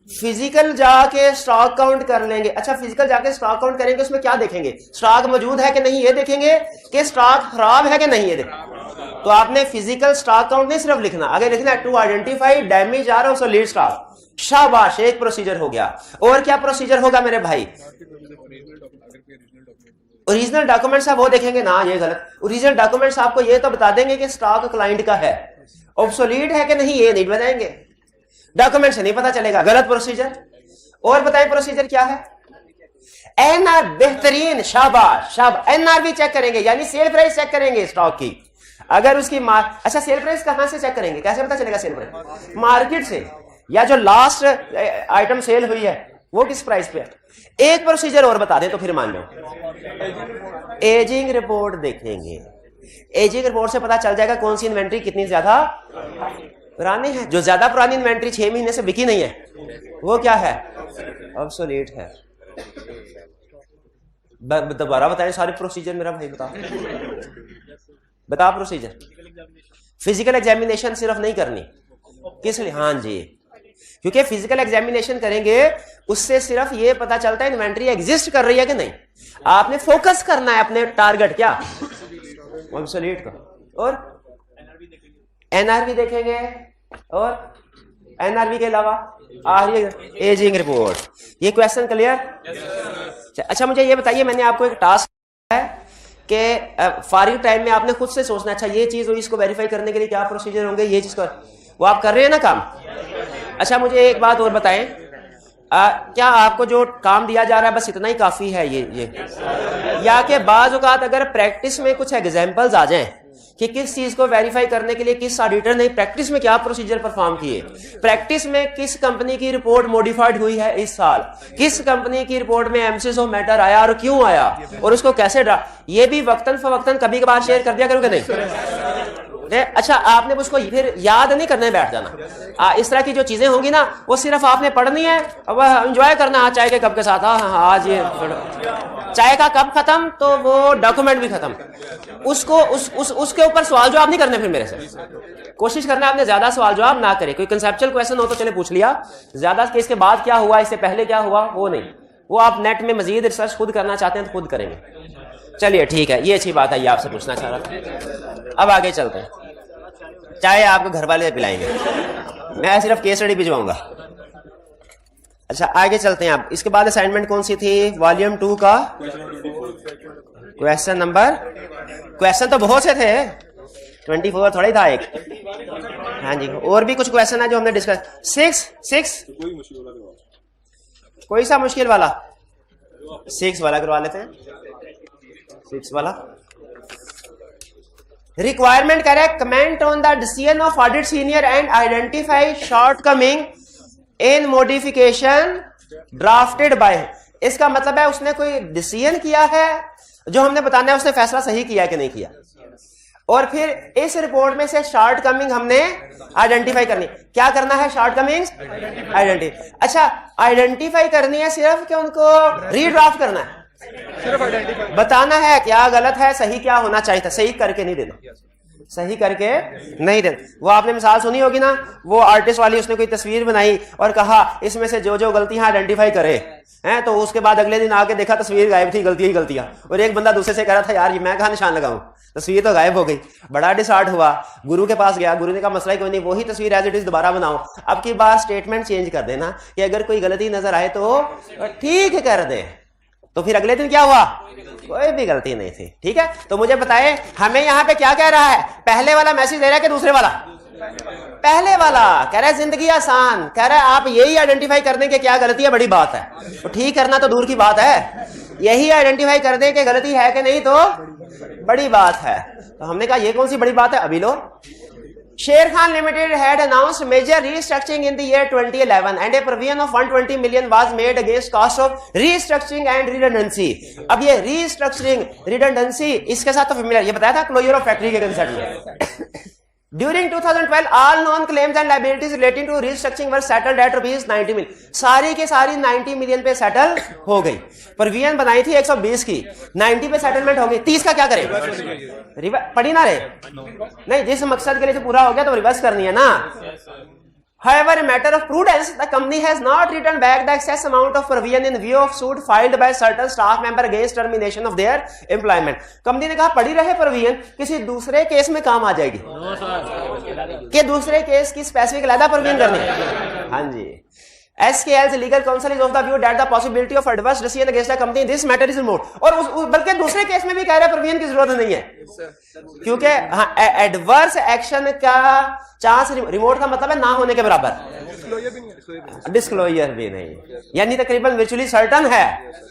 फिजिकल जाके स्टॉक काउंट कर लेंगे। अच्छा, फिजिकल जाके स्टॉक काउंट करेंगे, उसमें क्या देखेंगे? स्टॉक मौजूद है कि नहीं ये देखेंगे, कि स्टॉक खराब है कि नहीं ये देखेंगे। तो आपने फिजिकल स्टॉक काउंट नहीं सिर्फ लिखना, आगे लिखना है to identify damage or obsolete stock. शाबाश, एक प्रोसीजर हो गया। और क्या प्रोसीजर होगा मेरे भाई? ओरिजिनल डॉक्यूमेंट्स आप वो देखेंगे ना, ये गलत। ओरिजिनल डॉक्यूमेंट्स आपको ये तो बता देंगे कि स्टॉक क्लाइंट का है, ऑब्सोलीट है कि नहीं ये नहीं बताएंगे, डॉक्यूमेंट से नहीं पता चलेगा, गलत प्रोसीजर। और बताएं प्रोसीजर क्या है? एनआर, बेहतरीन, शाबाश शाबाश। एनआरवी चेक करेंगे यानी सेल प्राइस चेक करेंगे स्टॉक की। अगर उसकी अच्छा सेल प्राइस कहां से चेक करेंगे, कैसे पता चलेगा सेल प्राइस? मार्केट से, या जो लास्ट आइटम सेल हुई है वो किस प्राइस पे है। एक प्रोसीजर और बता दें तो फिर मान लो, एजिंग रिपोर्ट देखेंगे। एजिंग रिपोर्ट से पता चल जाएगा कौन सी इन्वेंट्री कितनी ज्यादा पुरानी है। जो ज्यादा पुरानी इन्वेंट्री 6 महीने से बिकी नहीं है वो क्या है, ऑब्सोलीट है। दोबारा बताएं सारे प्रोसीजर मेरा भाई, बता प्रोसीजर। फिजिकल एग्जामिनेशन सिर्फ नहीं करनी, किस लिए? हाँ जी, क्योंकि फिजिकल एग्जामिनेशन करेंगे उससे सिर्फ ये पता चलता है इन्वेंट्री एग्जिस्ट कर रही है कि नहीं। आपने फोकस करना है अपने टारगेट क्या, ऑब्सोलीट का। और एनआरवी देखेंगे, और एनआरवी के अलावा एजिंग रिपोर्ट। ये क्वेश्चन क्लियर? अच्छा मुझे ये बताइए, मैंने आपको एक टास्क है कि फारिग टाइम में आपने खुद से सोचना, अच्छा ये चीज हुई, इसको वेरीफाई करने के लिए क्या प्रोसीजर होंगे, ये चीज कर, वो आप कर रहे हैं ना काम। अच्छा मुझे एक बात और बताएं, क्या आपको जो काम दिया जा रहा है बस इतना ही काफी है ये या कि बाज़ औक़ात अगर प्रैक्टिस में कुछ एग्जांपल्स आ जाएं कि किस चीज को वेरीफाई करने के लिए किस ऑडिटर ने प्रैक्टिस में क्या प्रोसीजर परफॉर्म किए, प्रैक्टिस में किस कंपनी की रिपोर्ट मॉडिफाइड हुई है इस साल, किस कंपनी की रिपोर्ट में एम्फेसिस ऑफ मैटर आया और क्यों आया, और उसको कैसे ये भी वक्तन फवक्तन कभी कभार शेयर कर दिया करोगे नहीं? अच्छा आपने उसको फिर याद नहीं करने बैठ जाना। इस तरह की जो चीजें होंगी ना वो सिर्फ आपने पढ़नी है, अब एंजॉय करना चाय के कप के साथ। हाँ आज ये चाय का कप खत्म तो वो डॉक्यूमेंट भी खत्म। उसको उसके ऊपर सवाल जवाब नहीं करने। फिर मेरे से कोशिश करना आपने ज्यादा सवाल जवाब ना करे। कोई कंसेप्चुअल क्वेश्चन हो तो चले पूछ लिया, ज्यादा कि इसके बाद क्या हुआ, इससे पहले क्या हुआ, वो नहीं। वो आप नेट में मजीद रिसर्च खुद करना चाहते हैं तो खुद करेंगे। चलिए ठीक है, ये अच्छी बात है, ये आपसे पूछना चाह रहा था। अब आगे चलते हैं, चाहे आपको घर वाले पिलाएंगे, मैं सिर्फ केस स्टडी भिजवाऊंगा। अच्छा आगे चलते हैं। अब इसके बाद असाइनमेंट कौन सी थी? वॉल्यूम 2 का क्वेश्चन नंबर, क्वेश्चन तो बहुत से थे, 24 थोड़ा ही था एक। हाँ जी, और भी कुछ क्वेश्चन है जो हमने डिस्कस। 6 कोई सा मुश्किल वाला, 6 वाला करवा लेते हैं। 6 वाला रिक्वायरमेंट कह रहा है, comment on the decision of audit senior and identify shortcoming in modification drafted bye. इसका मतलब है उसने कोई डिसीजन किया है, जो हमने बताना है उसने फैसला सही किया कि नहीं किया, और फिर इस रिपोर्ट में से शॉर्टकमिंग हमने आइडेंटिफाई करनी। क्या करना है? Shortcomings identify. अच्छा आइडेंटिफाई करनी है सिर्फ कि उनको रीड्राफ्ट करना है? सिर्फ आइडेंटिफाई बताना है क्या गलत है, सही क्या होना चाहिए था, सही करके नहीं देना, सही करके नहीं देना। वो आपने मिसाल सुनी होगी ना, वो आर्टिस्ट वाली, उसने कोई तस्वीर बनाई और कहा इसमें से जो जो गलतियां आइडेंटिफाई करे हैं, तो उसके बाद अगले दिन आके देखा तस्वीर गायब थी, गलतियां ही गलतियां। और एक बंदा दूसरे से कह रहा था यार ये मैं कहां निशान लगाऊं, तस्वीर तो गायब हो गई। बड़ा डिसऑर्ड हुआ, गुरु के पास गया, गुरु ने कहा मसला कोई नहीं, वही तस्वीर एज इट इज दोबारा बनाओ। अब की बार स्टेटमेंट चेंज कर देना कि अगर कोई गलती नजर आए तो ठीक कर दे। तो फिर अगले दिन क्या हुआ? कोई भी गलती नहीं थी। ठीक है, तो मुझे बताएं हमें यहाँ पे क्या कह रहा है? पहले वाला मैसेज दे रहा है कि दूसरे वाला? पहले वाला कह रहा है जिंदगी आसान, कह रहा है आप यही आइडेंटिफाई कर दें कि क्या गलती है, बड़ी बात है। तो ठीक करना तो दूर की बात है, यही आइडेंटिफाई कर दें कि गलती है कि नहीं तो बड़ी बात है। तो हमने कहा ये कौन सी बड़ी बात है? अभी लो, Sher Khan Limited had announced major restructuring in the year 2011 and a provision of 120 million was made against cost of restructuring and redundancy. अब ये restructuring, redundancy इसके साथ तो familiar, ये बताया था closure of factory के कंसेप्ट में। During 2012, all known claims and liabilities relating to restructuring were settled at rupees 90 million. सारी के सारी 90 मिलियन पे सेटल हो गई। प्रोविजन बनाई थी 120 की, 90 पे सेटलमेंट हो गई। 30 का क्या करें? पढ़ी ना रहे नहीं, जिस मकसद के लिए पूरा हो गया तो रिवर्स करनी है ना। However, a matter of prudence, the company has not returned back the excess amount of provision in view of suit filed by certain staff member against termination of their employment. Company ने कहा पड़ी रहे provision, किसी दूसरे case में काम आ जाएगी कि दूसरे केस की स्पेसिफिक अलग प्रोविजन करनी है। हाँ जी, SKL's legal counsel is of the view that the possibility of adverse decision against the company in this matter is remote. और बल्कि दूसरे केस में भी कह रहे हैं प्रोविजन की जरूरत नहीं है, क्योंकि एडवर्स एक्शन का चांस रिमोट का मतलब है ना होने के बराबर, डिस्क्लोजर भी नहीं, यानी तकरीबन वर्चुअली सर्टन है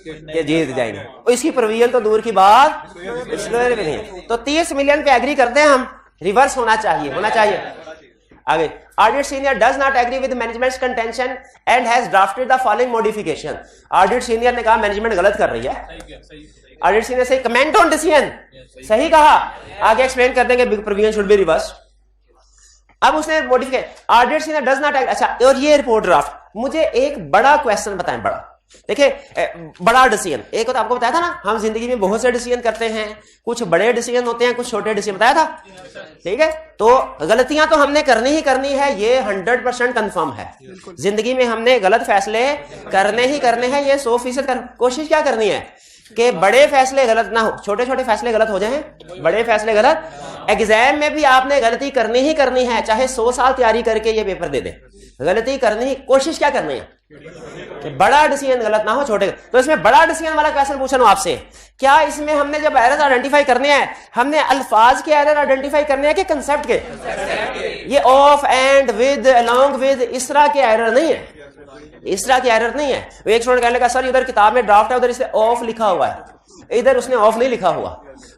कि जीत जाएंगे। इसकी प्रोविजन तो दूर की बात, डिस्क्लोजर भी नहीं। तो 30 मिलियन पे एग्री करते हैं हम, रिवर्स होना चाहिए। आगे, Audit senior does not agree with management's contention and has drafted the following modification. Audit senior ने कहा मैनेजमेंट गलत कर रही है। Audit senior से कमेंट ऑन डिसीजन, सही कहा, आगे एक्सप्लेन कर देंगे प्रोविजन शुड बी रिवर्स। अब उसने modify, audit senior does not. अच्छा, और ये रिपोर्ट ड्राफ्ट, मुझे एक बड़ा क्वेश्चन बताएं, बड़ा देखिए, बड़ा डिसीजन एक तो आपको बताया था ना, हम जिंदगी में बहुत से डिसीजन करते हैं, कुछ बड़े डिसीजन होते हैं, कुछ छोटे डिसीजन, बताया था, ठीक है। तो गलतियां तो हमने करनी ही करनी है, ये 100% कंफर्म है। जिंदगी में हमने गलत फैसले करने ही करने हैं, ये 100% कोशिश क्या करनी है कि बड़े फैसले गलत ना हो, छोटे छोटे फैसले गलत हो जाएं, बड़े फैसले गलत। एग्जाम में भी आपने गलती करनी ही करनी है, चाहे 100 साल तैयारी करके ये पेपर दे दे, गलती करनी ही, कोशिश क्या करनी है कि बड़ा डिसीजन गलत ना हो, छोटे। तो इसमें बड़ा डिसीजन वाला क्वेश्चन पूछा हूं आपसे, क्या इसमें हमने जब एरर आइडेंटिफाई करने हैं, हमने अल्फाज के एरर आइडेंटिफाई करने हैं कि कंसेप्ट के? ये of, and, with, along with, इस तरह के एरर नहीं है, इस तरह की एरर नहीं है। एक स्टूडेंट कहने लगा सर इधर किताब में ड्राफ्ट है, उधर इसे ऑफ लिखा हुआ है, इधर उसने ऑफ नहीं लिखा हुआ।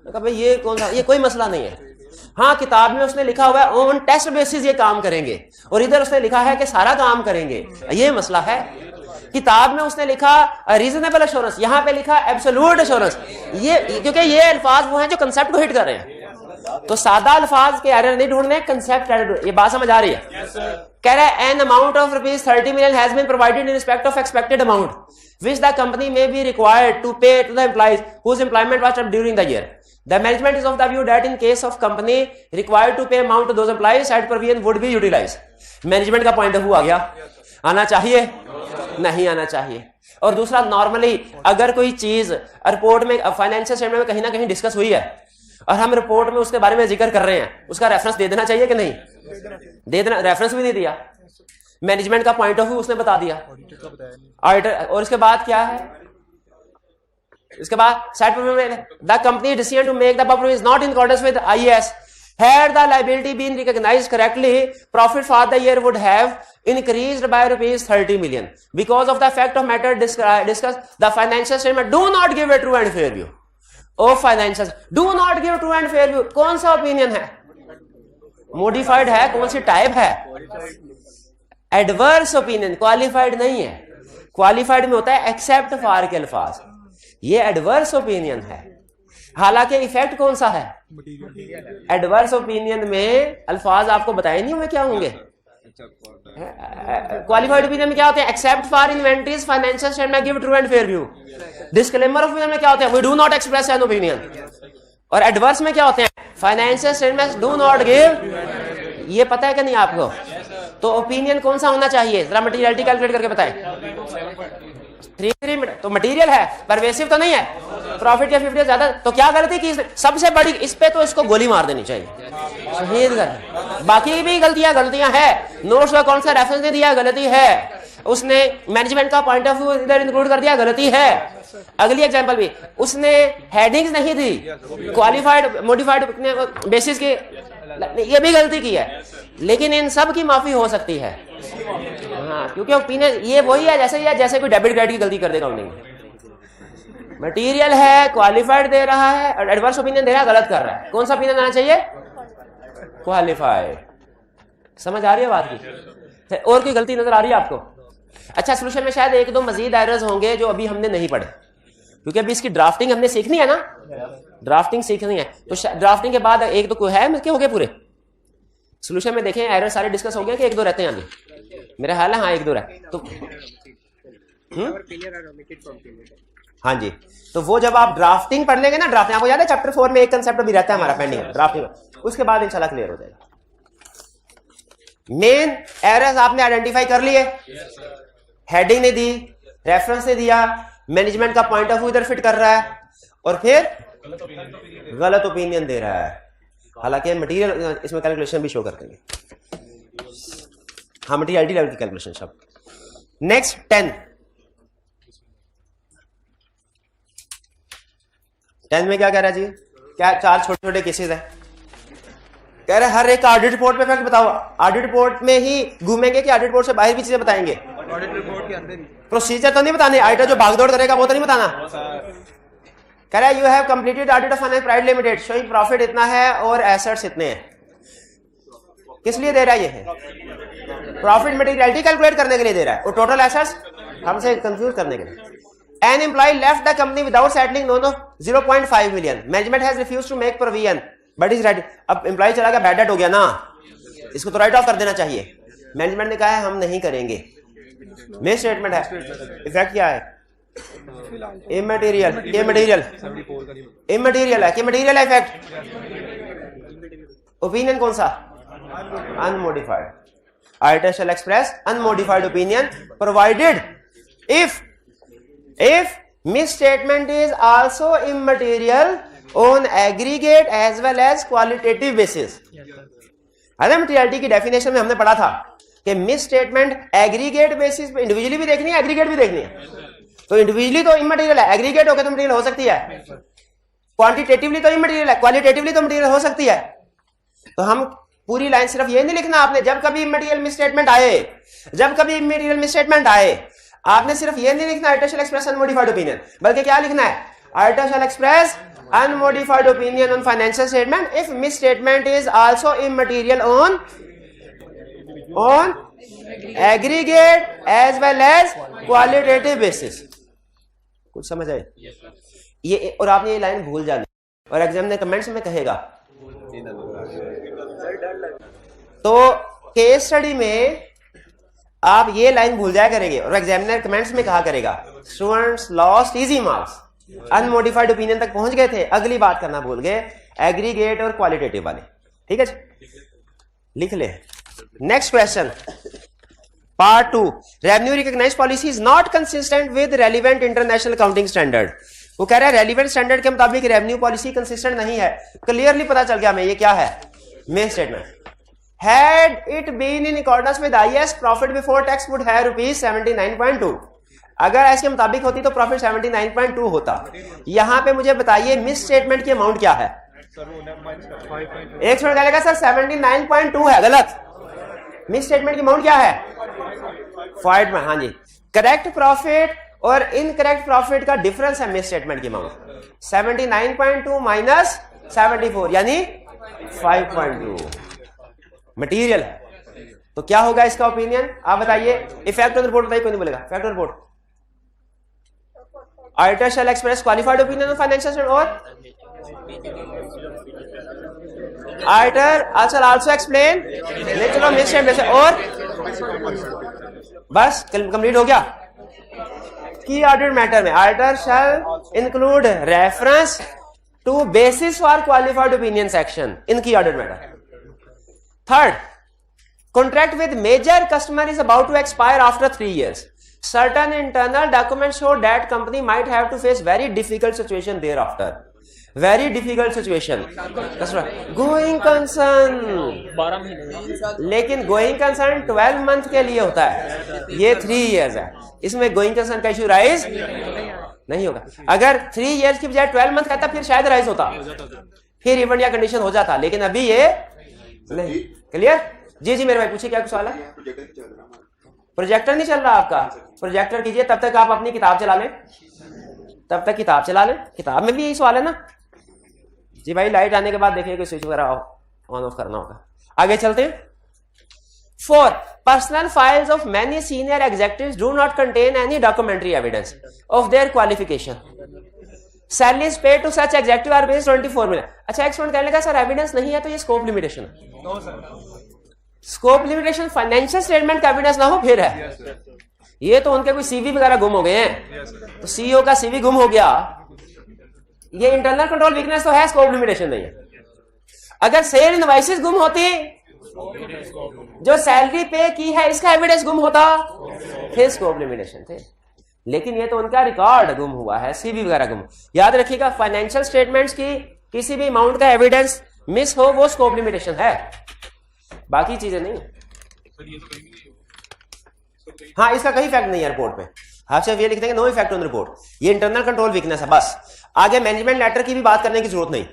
तो भाई ये कौन सा, ये कोई मसला नहीं है। हाँ, किताब में उसने लिखा हुआ है ऑन टेस्ट बेसिस ये काम करेंगे, और इधर उसने लिखा है कि सारा काम करेंगे, ये मसला है। किताब में उसने लिखा रीजनेबल एश्योरेंस, यहां पे लिखा एब्सोल्यूट एश्योरेंस, ये क्योंकि ये अल्फाज वो हैं जो कंसेप्ट को हिट कर रहे हैं। तो सादा अल्फाज के एरर नहीं ढूंढने, कंसेप्ट एरर। ये बात समझ आ रही है? कह रहा है an amount of ₹30 million has been provided in respect of expected amount which the company may be required to pay to the employees whose employment was stopped during the year. The management is of the view that in case of company required to pay amount to those employees, said provision would be utilized. Management का point of view आ गया, आना चाहिए नहीं आना चाहिए। और दूसरा, normally अगर कोई चीज रिपोर्ट में, फाइनेंशियल स्टेटमेंट में कहीं ना कहीं डिस्कस हुई है और हम रिपोर्ट में उसके बारे में जिक्र कर रहे हैं, उसका रेफरेंस दे देना चाहिए कि नहीं दे देना? रेफरेंस भी दे दिया, मैनेजमेंट का पॉइंट ऑफ व्यू उसने बता दिया, ऑडिटर। और इसके बाद क्या है, इसके बाद the company decision to make the above is not in accordance with IAS. Had the liability been recognized correctly, profit for the year would have increased by ₹30 million. Because of the fact of matter discussed, the financial statement do not give a true and fair view of financials. Do not give true and fair view. कौन सा opinion है? Modified है, कौन सी type है? Adverse opinion, qualified नहीं है। Qualified में होता है एक्सेप्ट फॉर के अल्फाज, ये एडवर्स ओपिनियन है। हालांकि इफेक्ट कौन सा है? एडवर्स ओपिनियन में अल्फाज आपको बताए नहीं हुए क्या होंगे। क्वालिफाइड ओपिनियन में क्या होते हैं? Except for inventories financial statement give true and fair view. Disclaimer opinion में क्या होते हैं? We do not express an opinion. और एडवर्स में क्या होते हैं? Financial statement do not give. ये पता है कि नहीं आपको? तो ओपिनियन कौन सा होना चाहिए, जरा मटेरियलिटी कैलकुलेट करके बताएं। 3 तो मटेरियल है, परवेसिव तो नहीं है, प्रॉफिट या 50 ज्यादा। तो क्या गलती की सबसे बड़ी, इस पे तो इसको गोली मार देनी चाहिए, शहीद कर। बाकी भी गलतियां है, नोट्स का कौन सा रेफरेंस नहीं दिया, गलती है। उसने मैनेजमेंट का पॉइंट ऑफ व्यू इधर इंक्लूड कर दिया, गलती है। अगली एग्जांपल भी, उसने हेडिंग्स नहीं दी, क्वालिफाइड मॉडिफाइड बेसिस के, ये भी गलती की है। लेकिन इन सब की माफी हो सकती है, हाँ, क्योंकि ओपिनियन ये वही है जैसे कोई डेबिट क्रेडिट की गलती कर देगा। मटेरियल है, क्वालिफाइड दे रहा है, और एडवर्स ओपिनियन दे रहा है, गलत कर रहा है। कौन सा ओपिनियन आना चाहिए? क्वालिफाइड। समझ आ रही है बात की? और कोई गलती नजर आ रही है आपको? अच्छा, सोल्यूशन में शायद 1-2 मजीद एरर्स होंगे जो अभी हमने नहीं पढ़े, क्योंकि अभी इसकी ड्राफ्टिंग हमने सीखनी है ना, ड्राफ्टिंग सीखनी है। तो ड्राफ्टिंग के बाद एक तो है, क्या हो गए पूरे सोल्यूशन में? देखें एरर सारे डिस्कस हो गए कि 1-2 रहते हैं अभी? मेरा ख्याल है हाँ 1-2 रहते तो हाँ जी। तो वो जब आप ड्राफ्टिंग पढ़ लेंगे ना, ड्राफ्टिंग आपको याद है चैप्टर 4 में एक कंसेप्ट भी रहता है हमारा पेंडिंग ड्राफ्टिंग, उसके बाद इंशाल्लाह क्लियर हो जाएगा। मेन एरर्स आपने आइडेंटिफाई कर लिए, हेडिंग नहीं दी, रेफरेंस नहीं दिया, मैनेजमेंट का पॉइंट ऑफ व्यू इधर फिट कर रहा है, और फिर गलत ओपिनियन दे रहा है। हालांकि मटेरियल इसमें कैलकुलेशन भी शो कर देंगे, हाँ मटेरियलिटी लेवल की कैलकुलेशन सब नेक्स्ट 10 में क्या कह रहा है जी? क्या 4 छोटे छोटे केसेस है। कह रहे हर एक का ऑडिट रिपोर्ट पे इफेक्ट बताओ। ऑडिट रिपोर्ट में ही घूमेंगे कि ऑडिट रिपोर्ट से बाहर भी चीजें बताएंगे? ऑडिट रिपोर्ट के अंदर ही। प्रोसीजर तो नहीं बताने, आइटर जो भागदौड़ करेगा वो तो नहीं बताना। कह रहा है you have completed audit of finance private limited showing profit इतना है और एसेट्स इतने हैं। किस लिए दे रहा है? ये है प्रॉफिट मटेरियलिटी कैलकुलेट करने के लिए दे रहा है और टोटल एसेट्स हमसे कंफ्यूज करने के लिए। An employ left the company without settling loan of 0.5 million. Management has refused to make provision but is ready. अब एम्प्लॉय चला गया, बैड डेट हो गया ना, इसको तो राइट ऑफ कर देना चाहिए। मैनेजमेंट ने कहा है हम नहीं करेंगे, मिस स्टेटमेंट है। इफेक्ट क्या है? इमटेरियल। ये मटेरियल इमटेरियल है कि मटेरियल है इफेक्ट? ओपिनियन कौन सा? Unmodified. Auditor shall express unmodified opinion provided if misstatement is also immaterial on aggregate as well as qualitative basis। अरे मटेरियलिटी की डेफिनेशन में हमने पढ़ा था कि मिस स्टेटमेंट एग्रीगेट बेसिस पे इंडिविजुअली भी देखनी है, एग्रीगेट भी देखनी है। तो इंडिविजुअली तो इमटेरियल है, एग्रीगेट होकर तो मटेरियल हो सकती है। क्वांटिटेटिवली तो इमटेरियल है, क्वालिटेटिवली तो मटेरियल हो सकती है। तो हम पूरी लाइन सिर्फ ये नहीं लिखना आपने, जब कभी इमटेरियल मिसस्टेटमेंट आए आपने सिर्फ ये नहीं लिखना auditor shall express unmodified opinion, बल्कि क्या लिखना है? Auditor shall express unmodified opinion on financial statement if misstatement is also immaterial on aggregate as well as qualitative basis. कुछ समझ आए? ये और आपने ये लाइन भूल जानी और एग्जाम ने कमेंट्स में कहेगा। तो केस स्टडी में आप ये लाइन भूल जाया करेंगे और एग्जामिनर कमेंट्स में कहा करेगा students lost easy marks, unmodified opinion तक पहुंच गए थे, अगली बात करना भूल गए एग्रीगेट और क्वालिटेटिव वाले। ठीक है जी, लिख ले। Next question part 2। Revenue recognised policy is not consistent with relevant international accounting standard. वो कह रहा है रेलिवेंट स्टैंडर्ड के मुताबिक रेवेन्यू पॉलिसी कंसिस्टेंट नहीं है। क्लियरली पता चल गया हमें ये क्या है, miss statement. Had it been in accordance with IAS, profit before tax would have rupees 79.2। अगर इसके मुताबिक होती तो प्रॉफिट 79.2 होता। यहां पे मुझे बताइए मिस स्टेटमेंट की अमाउंट क्या है? एक स्टूडेंट कहेगा सर 79.2 है, गलत। मिस स्टेटमेंट की अमाउंट क्या है? 5। हाँ जी, करेक्ट प्रॉफिट और इनकरेक्ट प्रॉफिट का डिफरेंस है मिस स्टेटमेंट की अमाउंट। 79.2 माइनस 74 यानी 5.2 मटीरियल है। तो क्या होगा इसका ओपिनियन आप बताइए? इफेक्ट ऑन रिपोर्ट बताइए, कोई नहीं बोलेगा। Effect on report auditor shall express qualified opinion on financial और auditor also explain nature of misstatement और बस कंप्लीट हो गया। की ऑडिट मैटर में auditor shall include reference to basis for qualified opinion section in key audit matter. Third, contract with major customer is about to expire after 3 years. Certain internal documents show that company might have to face very difficult situation thereafter. Very difficult situation. Going concern 12 महीने, लेकिन going concern 12 month के लिए होता है, ये 3 years है। इसमें going concern का इशू राइज नहीं होगा। अगर 3 years की बजाय 12 मंथ कहता फिर शायद राइज होता, फिर इवेंट या कंडीशन हो जाता, लेकिन अभी ये नहीं। क्लियर? जी जी मेरे भाई पूछिए, क्या सवाल है? प्रोजेक्टर नहीं चल रहा आपका? प्रोजेक्टर कीजिए, तब तक आप अपनी किताब चला लें, किताब में भी यही सवाल है ना जी भाई। लाइट आने के बाद देखिए कोई स्विच वगैरह ऑन ऑफ करना होगा। आगे चलते हैं। 4, personal files of many senior executives do not contain any documentary evidence of their qualification. Salaries paid to such executive are based 24 million. अच्छा, एक स्टूडेंट कहने लगा सर एविडेंस नहीं है तो ये स्कोप लिमिटेशन है। स्कोप लिमिटेशन फाइनेंशियल स्टेटमेंट का एविडेंस ना हो फिर है। ये तो उनके कोई सीवी वगैरह गुम हो गए हैं, तो सीईओ का सीवी गुम हो गया, ये इंटरनल कंट्रोल वीकनेस तो है, स्कोप लिमिटेशन नहीं है। अगर सेल इनवॉइसेस गुम होती, जो सैलरी पे की है इसका एविडेंस गुम होता, फिर स्कोप लिमिटेशन थे। लेकिन ये तो उनका रिकॉर्ड गुम हुआ है, सीवी वगैरह गुम। याद रखिएगा फाइनेंशियल स्टेटमेंट्स की किसी भी अमाउंट का एविडेंस मिस हो वो स्कोप लिमिटेशन है, बाकी चीजें नहीं। हाँ, इसका कहीं इफेक्ट नहीं है रिपोर्ट पे। आप सिर्फ ये लिख देंगे नो इफेक्ट ऑन रिपोर्ट, ये इंटरनल कंट्रोल वीकनेस है बस। आगे मैनेजमेंट लेटर की भी बात करने की जरूरत नहीं,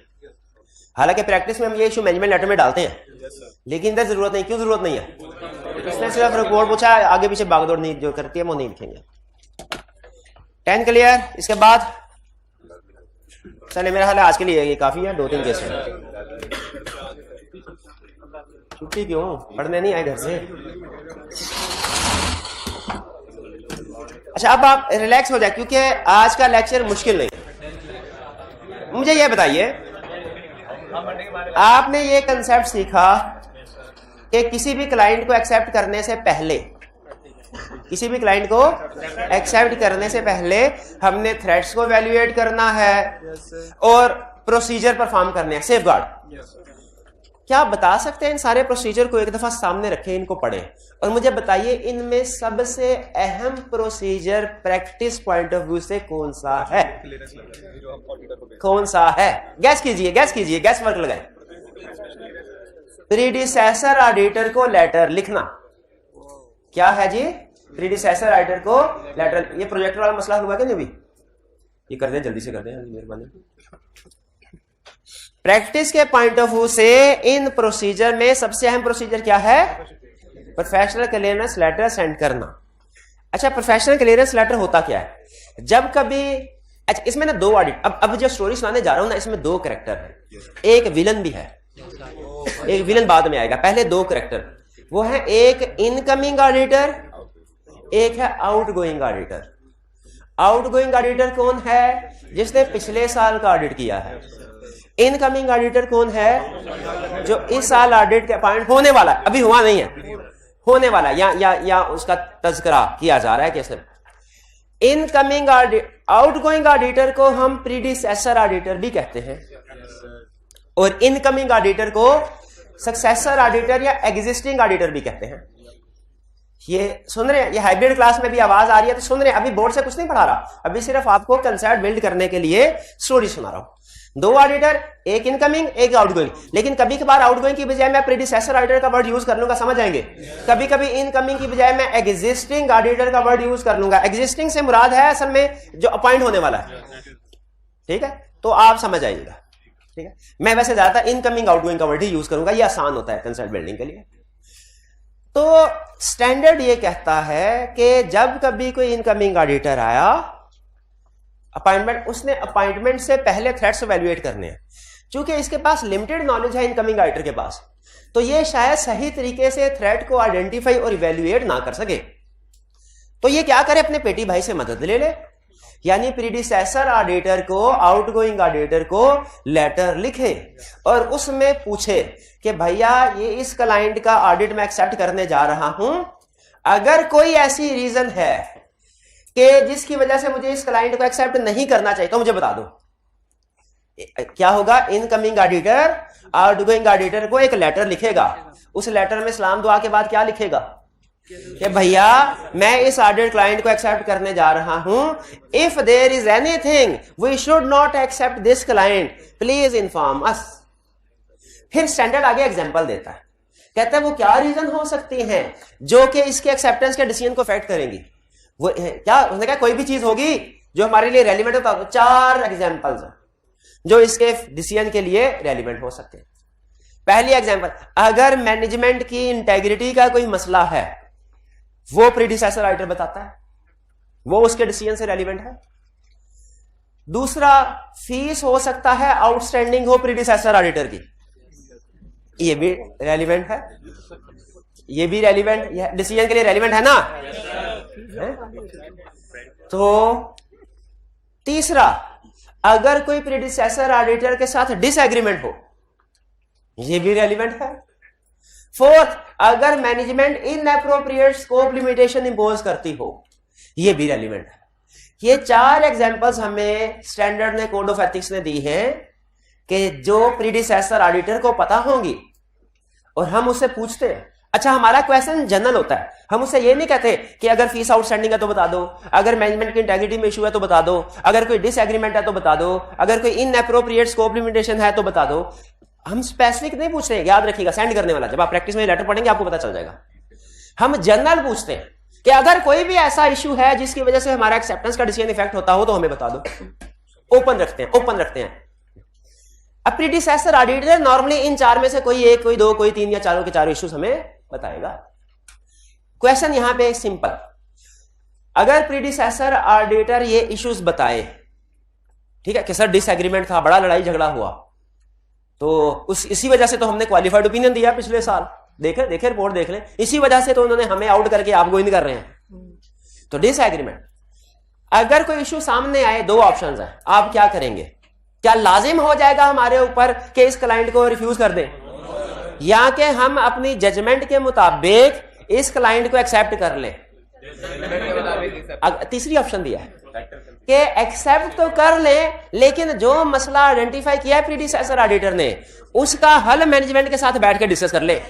हालांकि प्रैक्टिस में हम ये इशू मैनेजमेंट लेटर में डालते हैं, लेकिन इधर जरूरत नहीं। क्यों जरूरत नहीं है? इसने सिर्फ रिपोर्ट पूछा, आगे पीछे भागदौड़ नहीं जो करती है वो नहीं लिखेंगे। 10 क्लियर? इसके बाद चले, मेरा ख्याल है आज के लिए ये काफी है, 2-3 केस है। छुट्टी क्यों? पढ़ने नहीं आए घर से? अच्छा, अब आप रिलैक्स हो जाए क्योंकि आज का लेक्चर मुश्किल नहीं। मुझे ये बताइए, आपने ये कंसेप्ट सीखा कि किसी भी क्लाइंट को एक्सेप्ट करने से पहले, किसी भी क्लाइंट को एक्सेप्ट करने से पहले हमने थ्रेट्स को वैल्यूएट करना है और प्रोसीजर परफॉर्म करने हैं, सेफगार्ड। क्या आप बता सकते हैं इन सारे प्रोसीजर को एक दफा सामने रखें, इनको पढ़ें और मुझे बताइए इनमें सबसे अहम procedure practice point of view से कौन सा है? कौन सा है? गैस कीजिए, गैस कीजिए, गैस वर्क लगाए। प्रीडिसेसर ऑडिटर को लेटर लिखना। क्या है जी? प्रीडिसेसर ऑडिटर को लेटर। ये प्रोजेक्टर वाला मसला हुआ क्या नहीं अभी? ये कर दें, जल्दी से कर दें, मेहरबानी। प्रैक्टिस के पॉइंट ऑफ व्यू से इन प्रोसीजर में सबसे अहम प्रोसीजर क्या है? प्रोफेशनल क्लियरेंस लेटर सेंड करना। अच्छा, प्रोफेशनल क्लियरेंस लेटर होता क्या है? जब कभी, अच्छा इसमें ना 2 ऑडिट, अब जो स्टोरी सुनाने जा रहा हूं ना, इसमें 2 कैरेक्टर है, एक विलन भी है, एक विलन बाद में आएगा, पहले 2 कैरेक्टर वो है, एक इनकमिंग ऑडिटर, एक है आउटगोइंग ऑडिटर। आउटगोइंग ऑडिटर कौन है? जिसने पिछले साल का ऑडिट किया है। इनकमिंग ऑडिटर कौन है? जो इस साल ऑडिट के अपॉइंट होने वाला है, अभी हुआ नहीं है, होने वाला है, या उसका तज़किरा किया जा रहा है कैसे। इनकमिंग आउटगोइंग ऑडिटर को हम प्रीडिसेसर ऑडिटर भी कहते हैं और इनकमिंग ऑडिटर को सक्सेसर ऑडिटर या एग्जिस्टिंग ऑडिटर भी कहते हैं। ये सुन रहे हैं? ये हाइब्रिड क्लास में भी आवाज आ रही है तो सुन रहे हैं? अभी बोर्ड से कुछ नहीं पढ़ा रहा, अभी सिर्फ आपको कंसेप्ट बिल्ड करने के लिए स्टोरी सुना रहा हूं। 2 ऑडिटर, एक इनकमिंग एक आउटगोइंग, लेकिन कभी कभार आउटगोइंग की बजाय मैं प्रीडिसेसर ऑडिटर का वर्ड यूज कर लूंगा, समझ आएंगे। कभी कभी इनकमिंग की बजाय मैं एग्जिस्टिंग ऑडिटर का वर्ड यूज कर लूंगा। एग्जिस्टिंग से मुराद है असल में जो अपॉइंट होने वाला है, ठीक है, तो आप समझ आइएगा, ठीक है। मैं वैसे ज्यादातर इनकमिंग आउटगोइंग का वर्ड ही यूज करूंगा, ये आसान होता है कंसेप्ट बिल्डिंग के लिए। तो स्टैंडर्ड ये कहता है कि जब कभी कोई इनकमिंग ऑडिटर आया अपॉइंटमेंट, उसने अपॉइंटमेंट से पहले थ्रेट्स इवैल्यूएट करने हैं। क्योंकि इसके पास लिमिटेड नॉलेज है इनकमिंग ऑडिटर के पास, तो ये शायद सही तरीके से थ्रेट को आइडेंटिफाई और इवैल्यूएट ना कर सके, तो ये क्या करे? अपने पेटी भाई से मदद ले ले, यानी प्रीडिसेसर ऑडिटर को, आउटगोइंग ऑडिटर को लेटर लिखे और उसमें पूछे कि भैया ये इस क्लाइंट का ऑडिट मैं एक्सेप्ट करने जा रहा हूं, अगर कोई ऐसी रीजन है कि जिसकी वजह से मुझे इस क्लाइंट को एक्सेप्ट नहीं करना चाहिए तो मुझे बता दो। क्या होगा? इनकमिंग ऑडिटर आउटगोइंग ऑडिटर को एक लेटर लिखेगा, उस लेटर में सलाम दुआ के बाद क्या लिखेगा कि भैया मैं इस ऑडिट क्लाइंट को एक्सेप्ट करने जा रहा हूं, if there is anything we should not accept this client please inform us. फिर स्टैंडर्ड आगे एग्जांपल देता है, कहता है वो क्या रीजन हो सकती हैं जो कि इसके एक्सेप्टेंस के डिसीजन को अफेक्ट करेंगी। वो क्या? उसने कहा कोई भी चीज होगी जो हमारे लिए रेलिवेंट होता है। 4 एग्जांपल्स जो इसके डिसीजन के लिए रेलिवेंट हो सकते हैं। पहली एग्जांपल, अगर मैनेजमेंट की इंटेग्रिटी का कोई मसला है वो प्रीडिसेसर ऑडिटर बताता है, वो उसके डिसीजन से रेलिवेंट है। दूसरा, फीस हो सकता है आउटस्टैंडिंग हो प्रीडिसेसर ऑडिटर की, ये भी रेलिवेंट है, ये भी रेलिवेंट, डिसीजन के लिए रेलिवेंट है ना है? तो तीसरा, अगर कोई प्रीडिसेसर ऑडिटर के साथ डिसएग्रीमेंट हो, ये भी रेलिवेंट है। फोर्थ, अगर management inappropriate scope limitation impose करती हो, ये भी रेलिवेंट है। ये 4 एग्जांपल्स हमें स्टैंडर्ड ने, कोड ऑफ एथिक्स ने दी हैं कि जो प्रीडिसेसर ऑडिटर को पता होंगी और हम उससे पूछते हैं। अच्छा, हमारा क्वेश्चन जनरल होता है, हम उससे ये नहीं कहते कि अगर फीस आउटस्टैंडिंग है तो बता दो, अगर मैनेजमेंट की इंटेग्रिटी में इशू है तो बता दो, अगर कोई डिसएग्रीमेंट है तो बता दो, अगर कोई इनएप्रोप्रिएट स्कोप लिमिटेशन है तो बता दो। हम स्पेसिफिक नहीं पूछते हैं, याद रखिएगा, सेंड करने वाला, जब आप प्रैक्टिस में लेटर पढ़ेंगे आपको पता चल जाएगा। हम जनरल पूछते हैं कि अगर कोई भी ऐसा इश्यू है जिसकी वजह से हमारा एक्सेप्टेंस का डिसीजन इफेक्ट होता हो तो हमें बता दो। ओपन रखते हैं। अब प्रीडिसेसर ऑडिटर नॉर्मली इन चार में से कोई एक, कोई दो, कोई तीन या चारों के चारों इश्यूज हमें बताएगा। क्वेश्चन यहां पे सिंपल, अगर प्रीडिसेसर ऑडिटर ये इश्यूज बताए, ठीक है, कि सर डिसएग्रीमेंट था, बड़ा लड़ाई झगड़ा हुआ, तो इसी वजह से तो हमने क्वालिफाइड ओपिनियन दिया पिछले साल, देखे रिपोर्ट देख लें, इसी वजह से तो उन्होंने हमें आउट करके आपको इन कर रहे हैं। तो डिसएग्रीमेंट, अगर कोई इश्यू सामने आए, दो ऑप्शंस हैं, आप क्या करेंगे? क्या लाजिम हो जाएगा हमारे ऊपर कि इस क्लाइंट को रिफ्यूज कर दें, या कि हम अपनी जजमेंट के मुताबिक इस क्लाइंट को एक्सेप्ट कर लें? तीसरी ऑप्शन दिया है कि एक्सेप्ट तो कर लें, लेकिन जो मसला आइडेंटिफाई किया है प्रीडिसेसर ऑडिटर ने, उसका हल मैनेजमेंट के साथ बैठ के डिस्कस कर ले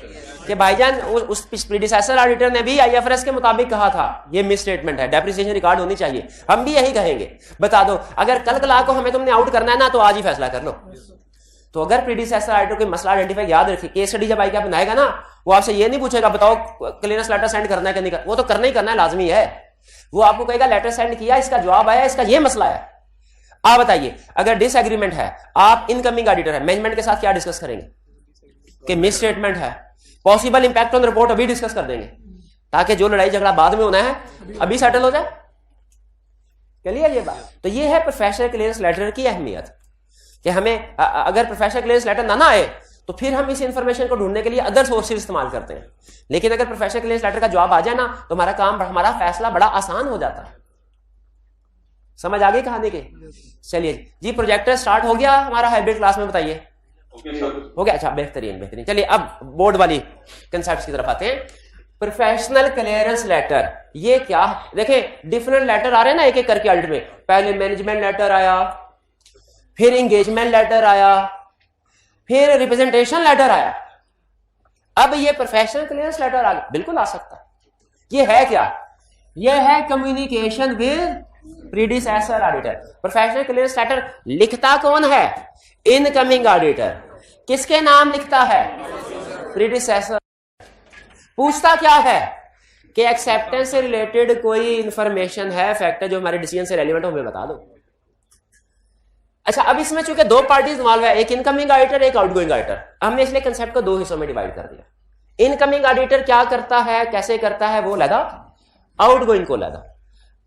कि भाईजान उस प्रीडिसेसर ऑडिटर ने भी आईएफआरएस के मुताबिक कहा था, ये मिस स्टेटमेंट है, डेप्रिसिएशन रिकॉर्ड होनी चाहिए, हम भी यही कहेंगे, बता दो। अगर कल कला को हमें तुमने आउट करना है ना, तो आज ही फैसला कर लो। तो अगर प्रीडिसेसर ऑडिटर कोई मसला आइडेंटिफाई, याद रखिए, केस स्टडी जब आईके बनाएगा ना, वो आपसे ये नहीं पूछेगा बताओ क्लियरेंस लेटर सेंड करना है कि नहीं, वो तो करना ही करना है, लाजमी है। वो आपको कहेगा लेटर सेंड किया, इसका जवाब आया, इसका ये मसला है, आप बताइए। अगर डिसएग्रीमेंट है, आप इनकमिंग ऑडिटर है, मैनेजमेंट के साथ क्या डिस्कस करेंगे कि मिस स्टेटमेंट है, पॉसिबल इंपैक्ट ऑन रिपोर्ट अभी डिस्कस कर देंगे, ताकि जो लड़ाई झगड़ा बाद में होना है अभी सेटल हो जाए। क्लियर ये बात? तो ये है प्रोफेशनल क्लियरेंस लेटर की अहमियत, कि हमें अगर प्रोफेशनल क्लियरेंस लेटर ना आए तो फिर हम इस इंफॉर्मेशन को ढूंढने के लिए अदर सोर्सेज इस्तेमाल करते हैं, लेकिन अगर प्रोफेशनल क्लियरेंस लेटर का जवाब आ जाए ना, तो हमारा काम, हमारा फैसला बड़ा आसान हो जाता है। समझ आ गई कहानी के? चलिए जी, प्रोजेक्टर स्टार्ट हो गया हमारा हाइब्रिड क्लास में, बताइए हो गया? अच्छा, बेहतरीन। चलिए अब बोर्ड वाली कंसेप्ट की तरफ आते हैं। प्रोफेशनल क्लियरेंस लेटर, ये क्या? देखें डिफरेंट लेटर आ रहे हैं ना एक एक करके ऑडिट में। पहले मैनेजमेंट लेटर आया, फिर एंगेजमेंट लेटर आया, फिर रिप्रेजेंटेशन लेटर आया, अब ये प्रोफेशनल क्लियरेंस लेटर आ गया। बिल्कुल आ सकता है। ये है क्या? ये है communication with predecessor auditor. Professional clearance letter लिखता कौन है? Incoming auditor. किसके नाम लिखता है? प्रीडिसेसर। पूछता क्या है कि एक्सेप्टेंस से रिलेटेड कोई इंफॉर्मेशन है, फैक्टर जो हमारे डिसीजन से रेलिवेंट हो, हमें बता दो। अच्छा, अब इसमें चूंकि दो पार्टीज इन्वॉल्व है, एक इनकमिंग ऑडिटर, एक आउटगोइंग ऑडिटर, हमने इसलिए कंसेप्ट को दो हिस्सों में डिवाइड कर दिया। इनकमिंग ऑडिटर क्या करता है, कैसे करता है, वो लगा, आउटगोइंग को लगा।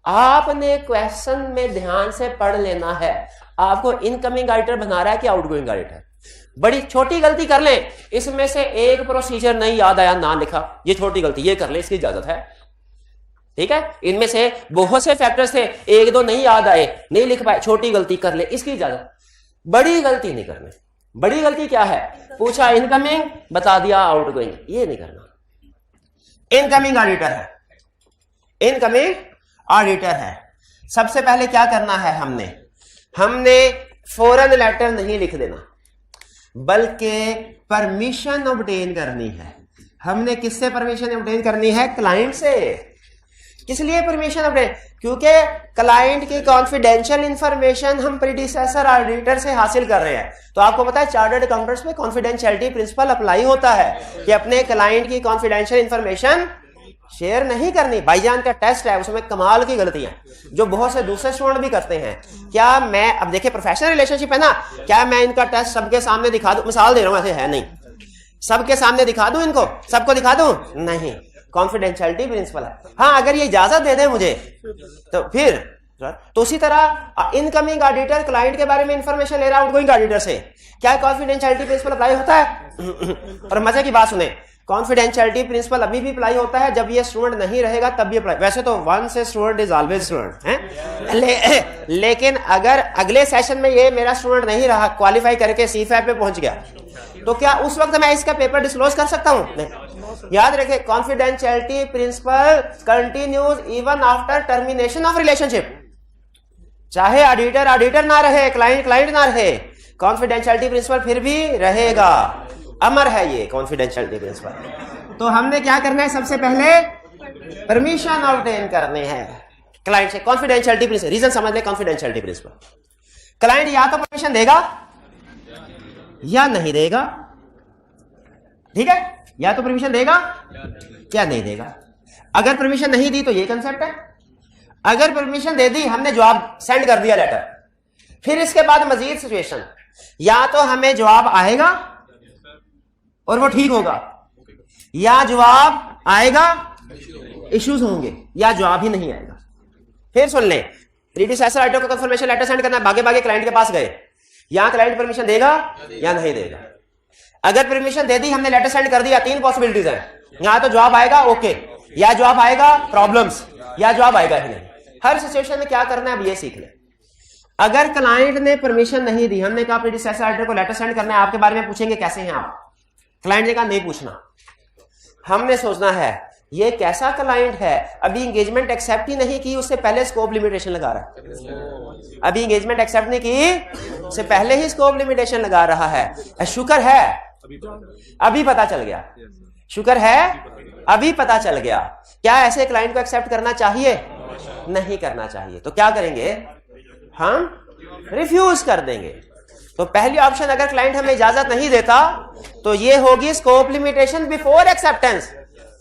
आपने क्वेश्चन में ध्यान से पढ़ लेना है, आपको इनकमिंग ऑडिटर बना रहा है कि आउटगोइंग ऑडिटर। बड़ी छोटी गलती कर लें, इसमें से एक प्रोसीजर नहीं याद आया, ना लिखा, ये छोटी गलती, ये कर ले, इसकी इजाजत है, ठीक है। इनमें से बहुत से फैक्टर्स थे, एक दो नहीं याद आए, नहीं लिख पाए, छोटी गलती कर ले, इसकी इजाजत। बड़ी गलती नहीं करनी। बड़ी गलती क्या है? पूछा इनकमिंग, बता दिया आउटगोइंग, ये नहीं करना। इनकमिंग ऑडिटर है, इनकमिंग ऑडिटर है। सबसे पहले क्या करना है? हमने फौरन लेटर नहीं लिख देना, बल्कि परमिशन ऑब्टेन करनी है। हमने किससे परमिशन ऑब्टेन करनी है? क्लाइंट से। किस लिए परमिशन ऑब्टेन? क्योंकि क्लाइंट की कॉन्फिडेंशियल इंफॉर्मेशन हम प्रीडिसेसर ऑडिटर से हासिल कर रहे हैं। तो आपको पता है चार्टर्ड अकाउंटेंट्स में कॉन्फिडेंशियलिटी प्रिंसिपल अप्लाई होता है कि अपने क्लाइंट की कॉन्फिडेंशियल इंफॉर्मेशन शेयर नहीं करनी। भाईजान का टेस्ट है, उसमें कमाल की गलतियां जो बहुत से दूसरे स्टूडेंट भी करते हैं। क्या मैं, अब देखिए प्रोफेशनल रिलेशनशिप है ना, क्या मैं इनका टेस्ट सबके सामने दिखा दूं? मिसाल दे रहा हूं, ऐसे है नहीं, सबके सामने दिखा दूं, इनको सबको दिखा दूं? नहीं, कॉन्फिडेंशियलिटी प्रिंसिपल है। हाँ, अगर ये इजाजत दे दे मुझे तो फिर, तो उसी तरह इनकमिंग ऑडिटर क्लाइंट के बारे में इंफॉर्मेशन ले रहा है आउटगोइंग ऑडिटर से, क्या कॉन्फिडेंशियलिटी प्रिंसिपल अप्लाई होता है? और मजे की बात सुने, कॉन्फिडेंशियलिटी प्रिंसिपल अभी भी अप्लाई होता है, जब ये स्टूडेंट नहीं रहेगा तब भी अप्लाई। वैसे तो once a student is always student है, लेकिन अगर अगले सेशन में ये मेरा स्टूडेंट नहीं रहा, क्वालिफाई करके C5 पे पहुंच गया, तो क्या उस वक्त मैं इसका पेपर डिस्क्लोज कर सकता हूं? नहीं। याद रखें, confidentiality principle continues even after termination of relationship. चाहे ऑडिटर ना रहे, क्लाइंट ना रहे, कॉन्फिडेंशियलिटी प्रिंसिपल फिर भी रहेगा। अमर है ये कॉन्फिडेंशियलिटी प्रिंसिपल। तो हमने क्या करना है? सबसे पहले परमिशन ऑब्टेन करने हैं क्लाइंट से। कॉन्फिडेंशियलिटी प्रिंसिपल, रीजन समझ ले, कॉन्फिडेंशियलिटी प्रिंसिपल। क्लाइंट या तो परमिशन देगा या नहीं देगा, ठीक है, या तो परमिशन देगा या नहीं देगा। अगर परमिशन नहीं दी तो ये कंसेप्ट है। अगर परमिशन दे दी, हमने जवाब सेंड कर दिया लेटर, फिर इसके बाद मजीद सिचुएशन, या तो हमें जवाब आएगा और वो ठीक होगा, या जवाब आएगा इश्यूज होंगे, या जवाब ही नहीं आएगा। फिर सुन लें, प्रीडिसेसर आइटम को कंफर्मेशन लेटर सेंड करना है, भागे भागे क्लाइंट के पास गए, यहां क्लाइंट परमिशन देगा या नहीं देगा। अगर परमिशन दे दी, हमने लेटर सेंड कर दिया, 3 पॉसिबिलिटीज है, यहां तो जवाब आएगा ओके, या जवाब आएगा प्रॉब्लम्स, या जवाब आएगा ही नहीं। हर सिचुएशन में क्या करना है अब ये सीख ले। अगर क्लाइंट ने परमिशन नहीं दी, हमने कहा प्रीडिसेसर आइटम को लेटर सेंड करना है, आपके बारे में पूछेंगे कैसे हैं आप, क्लाइंट ने कहा नहीं पूछना। हमने सोचना है ये कैसा क्लाइंट है, अभी एंगेजमेंट एक्सेप्ट ही नहीं की, उससे पहले स्कोप लिमिटेशन लगा रहा है। अभी एंगेजमेंट एक्सेप्ट नहीं की, उससे पहले ही स्कोप लिमिटेशन लगा रहा है। शुक्र है अभी पता चल गया, शुक्र है अभी पता चल गया। क्या ऐसे क्लाइंट को एक्सेप्ट करना चाहिए? नहीं करना चाहिए। तो क्या करेंगे हम? रिफ्यूज कर देंगे। तो पहली ऑप्शन, अगर क्लाइंट हमें इजाजत नहीं देता तो ये होगी स्कोप लिमिटेशन बिफोर एक्सेप्टेंस।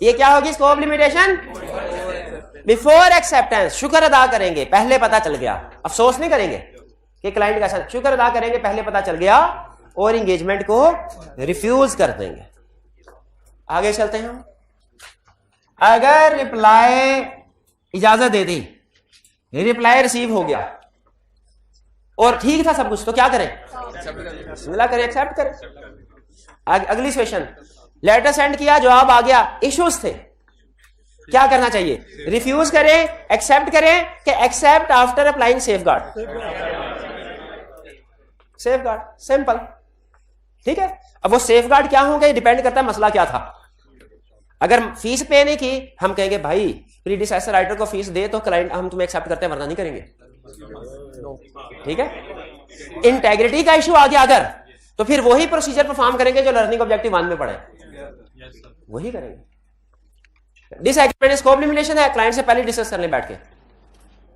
ये क्या होगी? Scope limitation before acceptance. शुक्र अदा करेंगे पहले पता चल गया, अफसोस नहीं करेंगे कि क्लाइंट का साथ, शुक्र अदा करेंगे पहले पता चल गया और एंगेजमेंट को रिफ्यूज कर देंगे। आगे चलते हैं हम। अगर रिप्लाई इजाजत दे दी, रिप्लाई रिसीव हो गया और ठीक था सब कुछ, तो क्या करें? बिस्मिल्लाह करें, एक्सेप्ट करें। अगली सिचुएशन, लेटर सेंड किया, जवाब आ गया, इश्यूज थे, क्या करना चाहिए? रिफ्यूज करें, एक्सेप्ट करें कि accept after applying safeguard? Safeguard, simple, ठीक है। अब वो सेफगार्ड क्या होंगे डिपेंड करता है मसला क्या था। अगर फीस पे नहीं की, हम कहेंगे भाई प्रीडिसेसर राइटर को फीस दे तो क्लाइंट हम तुम्हें एक्सेप्ट करते हैं, वरना नहीं करेंगे, ठीक है। इंटेग्रिटी का इशू आ गया अगर, तो फिर वही प्रोसीजर परफॉर्म करेंगे जो लर्निंग ऑब्जेक्टिव 1 में पढ़े, वही करेंगे। डिसएग्रीमेंट स्कोप लिमिटेशन है, क्लाइंट से पहले डिस्कस कर ले बैठ के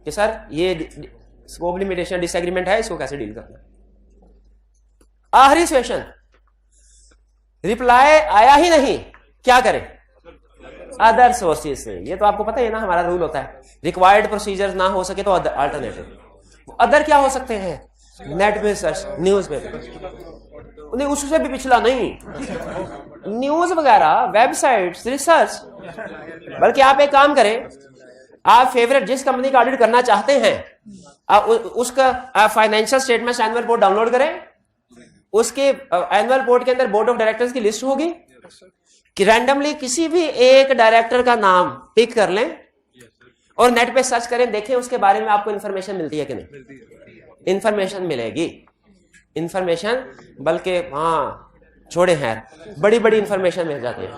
कि सर ये स्कोप लिमिटेशन डिसएग्रीमेंट है, इसको कैसे डील करना है। आखिरी सिचुएशन, रिप्लाई आया ही नहीं, क्या करें? अदर सोर्सेज से। ये तो आपको पता है ना, हमारा रूल होता है रिक्वायर्ड प्रोसीजर ना हो सके तो अल्टरनेटिव। अदर क्या हो सकते हैं? नेट पे सर्च, न्यूज पेपर, नहीं उससे भी पिछला नहीं, न्यूज वगैरह, वेबसाइट्स, रिसर्च। बल्कि आप एक काम करें, आप फेवरेट जिस कंपनी का ऑडिट करना चाहते हैं, आप उसका financial statement annual report download करें। उसके एनुअल रिपोर्ट के अंदर बोर्ड ऑफ डायरेक्टर्स की लिस्ट होगी कि रैंडमली किसी भी एक डायरेक्टर का नाम पिक कर लें और नेट पे सर्च करें, देखें उसके बारे में आपको इंफॉर्मेशन मिलती है कि नहीं। इंफॉर्मेशन मिलेगी, इंफॉर्मेशन, बल्कि हाँ छोड़े हैं, बड़ी बड़ी इंफॉर्मेशन मिल जाती है।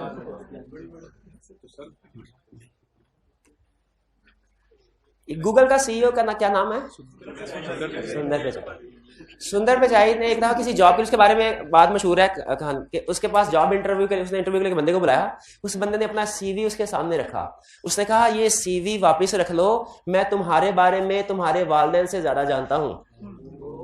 गूगल का सीईओ का क्या नाम है? सुंदर पिचाई। सुंदर पिचाई ने एक दफा किसी जॉब के, उसके बारे में बात मशहूर है कि उसके पास जॉब इंटरव्यू के लिए, उसने इंटरव्यू के लिए बंदे को बुलाया, उस बंदे ने अपना सीवी उसके सामने रखा, उसने कहा ये सीवी वापस रख लो, मैं तुम्हारे बारे में तुम्हारे वालिदैन से ज्यादा जानता हूं।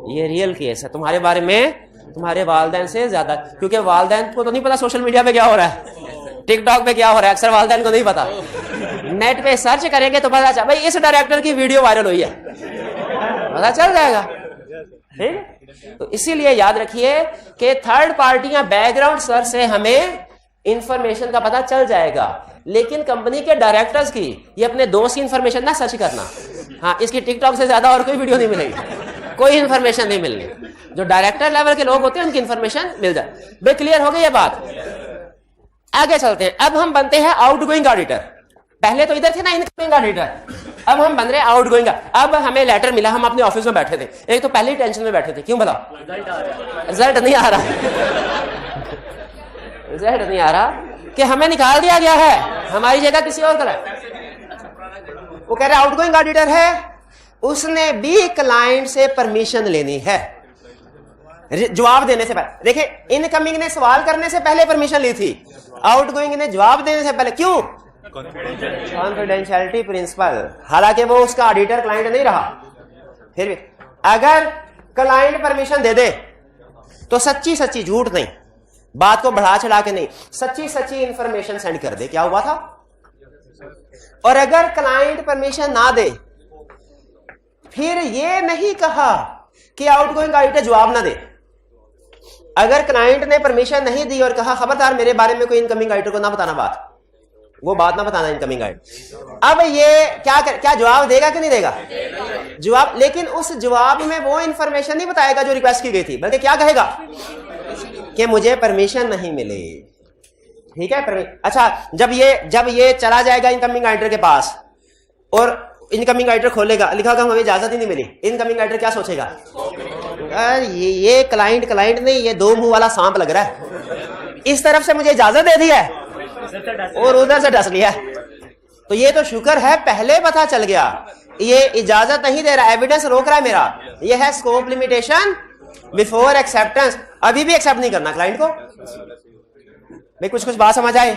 ये रियल केस है, तुम्हारे बारे में तुम्हारे वालिदैन से ज्यादा, क्योंकि वालिदैन को तो नहीं पता सोशल मीडिया पे क्या हो रहा है, टिकटॉक पे क्या हो रहा है, अक्सर वालिदैन को नहीं पता। नेट पे सर्च करेंगे तो पता चल, भाई इस डायरेक्टर की वीडियो वायरल हुई है, पता चल जाएगा, ठीक। तो इसीलिए याद रखिए कि थर्ड पार्टियां बैकग्राउंड सर्च से हमें इंफॉर्मेशन का पता चल जाएगा, लेकिन कंपनी के डायरेक्टर्स की, ये अपने दोस्त की इंफॉर्मेशन ना सर्च करना। हाँ, इसकी टिकटॉक से ज्यादा और कोई वीडियो नहीं मिलेगी, कोई इंफॉर्मेशन नहीं मिलनी। जो डायरेक्टर लेवल के लोग होते हैं उनकी इंफॉर्मेशन मिल जाए। भाई क्लियर हो गई ये बात? आगे चलते हैं। अब हम बनते हैं आउटगोइंग ऑडिटर। पहले तो इधर थे ना इनकमिंग ऑडिटर, अब हम बन रहे हैं आउटगोइंग। अब हमें लेटर मिला, हम अपने ऑफिस में बैठे थे, एक तो पहले ही टेंशन में बैठे थे, क्यों बताओ? रिजल्ट नहीं आ रहा, रिजल्ट नहीं आ रहा कि हमें निकाल दिया गया है, हमारी जगह किसी और का। वो कह रहे आउटगोइंग ऑडिटर है, उसने भी क्लाइंट से परमिशन लेनी है जवाब देने से पहले। देखिए, इनकमिंग ने सवाल करने से पहले परमिशन ली थी, आउटगोइंग ने जवाब देने से पहले। क्यों? Confidentiality principle. हालांकि वो उसका ऑडिटर क्लाइंट नहीं रहा, फिर भी अगर क्लाइंट परमिशन दे दे तो सच्ची सच्ची, झूठ नहीं, बात को बढ़ा चढ़ा के नहीं, सच्ची सच्ची इंफॉर्मेशन सेंड कर दे। क्या हुआ था? और अगर क्लाइंट परमिशन ना दे, फिर ये नहीं कहा कि आउटगोइंग ऑडिटर जवाब ना दे। अगर क्लाइंट ने परमिशन नहीं दी और कहा खबरदार मेरे बारे में कोई इनकमिंग ऑडिटर को ना बताना बात, वो बात ना बताना इनकमिंग ऑडिटर, अब ये क्या जवाब देगा कि नहीं देगा? जवाब, लेकिन उस जवाब में वो इंफॉर्मेशन नहीं बताएगा जो रिक्वेस्ट की गई थी, बल्कि क्या कहेगा कि मुझे परमिशन नहीं मिली। ठीक है, अच्छा, जब ये चला जाएगा इनकमिंग ऑडिटर के पास और इनकमिंग ऑडिटर खोलेगा, लिखा होगा हमें इजाजत ही नहीं मिली, इनकमिंग ऑडिटर क्या सोचेगा? ये क्लाइंट नहीं, ये दो मुंह वाला सांप लग रहा है, इस तरफ से मुझे इजाजत दे दी है और उधर से डस लिया। तो ये तो शुक्र है पहले पता चल गया, ये इजाजत नहीं दे रहा, एविडेंस रोक रहा है मेरा। ये है स्कोप लिमिटेशन बिफोर एक्सेप्टेंस। अभी भी एक्सेप्ट नहीं करना क्लाइंट को। भाई कुछ बात समझ आए?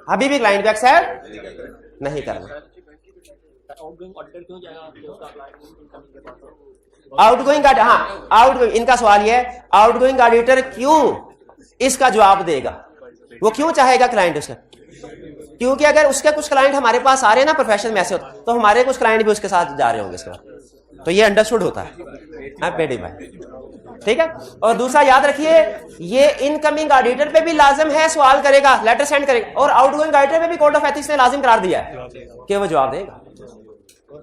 अभी भी क्लाइंट को एक्सेप्ट नहीं करना। आउटगोइंग, हाँ, आउटगोइंग, इनका सवाल ये है आउटगोइंग ऑडिटर क्यों इसका जवाब देगा, वो क्यों चाहेगा क्लाइंट उसका? क्योंकि अगर उसके कुछ क्लाइंट हमारे पास आ रहे हैं ना प्रोफेशन में ऐसे होता, तो हमारे कुछ क्लाइंट भी उसके साथ जा रहे होंगे इसके बाद, तो ये अंडरस्टूड होता है पेडी भाई। ठीक है, और दूसरा याद रखिए, ये इनकमिंग ऑडिटर पे भी लाजिम है, सवाल करेगा, लेटर सेंड करेगा, और आउटगोइंग ऑडिटर पे भी कोड ऑफ एथिक्स ने लाजिम करार दिया है कि वो जवाब देगा।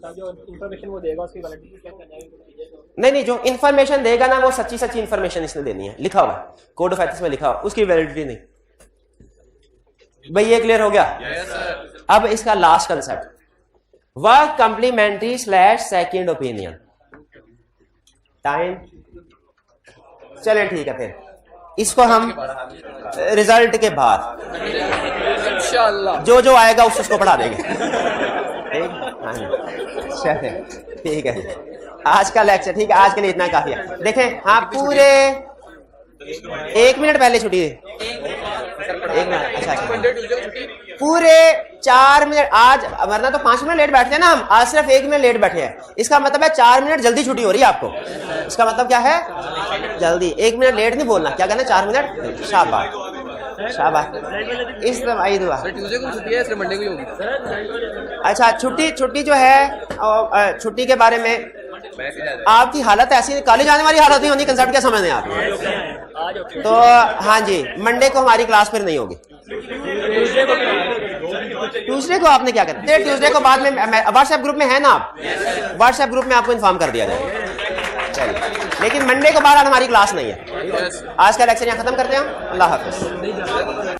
जो इंफॉर्मेशन वो देगा उसकी वैलिडिटी क्या करना है? नहीं, जो इन्फॉर्मेशन देगा ना वो सच्ची इन्फॉर्मेशन इसने देनी है, लिखा हुआ कोड ऑफ एथिक्स में लिखा हुआ, उसकी वैलिडिटी नहीं। भाई ये क्लियर हो गया? अब इसका last concept, work complementary / second opinion. Time चले, ठीक है, फिर इसको हम रिजल्ट के बाद इंशाल्लाह जो आएगा उसको पढ़ा देंगे। ठीक है, आज का लेक्चर, ठीक है, आज के लिए इतना काफी है। देखें, हाँ, पूरे 1 मिनट पहले छुट्टी, 1 मिनट, अच्छा, पूरे 4 मिनट आज, वरना तो 5 मिनट लेट बैठते हैं ना हम, आज सिर्फ 1 मिनट लेट बैठे हैं। इसका मतलब है 4 मिनट जल्दी छुट्टी हो रही है आपको। इसका मतलब क्या है? जल्दी, 1 मिनट लेट नहीं बोलना, क्या कहना? 4 मिनट। शाबाश शाबाश, इस दवाई दुआ। ट्यूसडे को छुट्टी है, इसलिए मंडे को ही होगी। अच्छा, छुट्टी जो है, छुट्टी के बारे में आपकी हालत ऐसी, कॉलेज आने वाली हालत नहीं होनी, कंसेप्ट क्या समझ नहीं आप? तो हाँ जी, मंडे को हमारी क्लास फिर नहीं होगी। ट्यूसडे को आपने क्या करना? ट्यूसडे को बाद में व्हाट्सएप ग्रुप में है ना आप, व्हाट्सएप ग्रुप में आपको इन्फॉर्म कर दिया जाएगा। चलिए, लेकिन मंडे को बहरहाल हमारी क्लास नहीं है। आज का लेक्चर यहाँ खत्म करते हैं। अल्लाह हाफिज।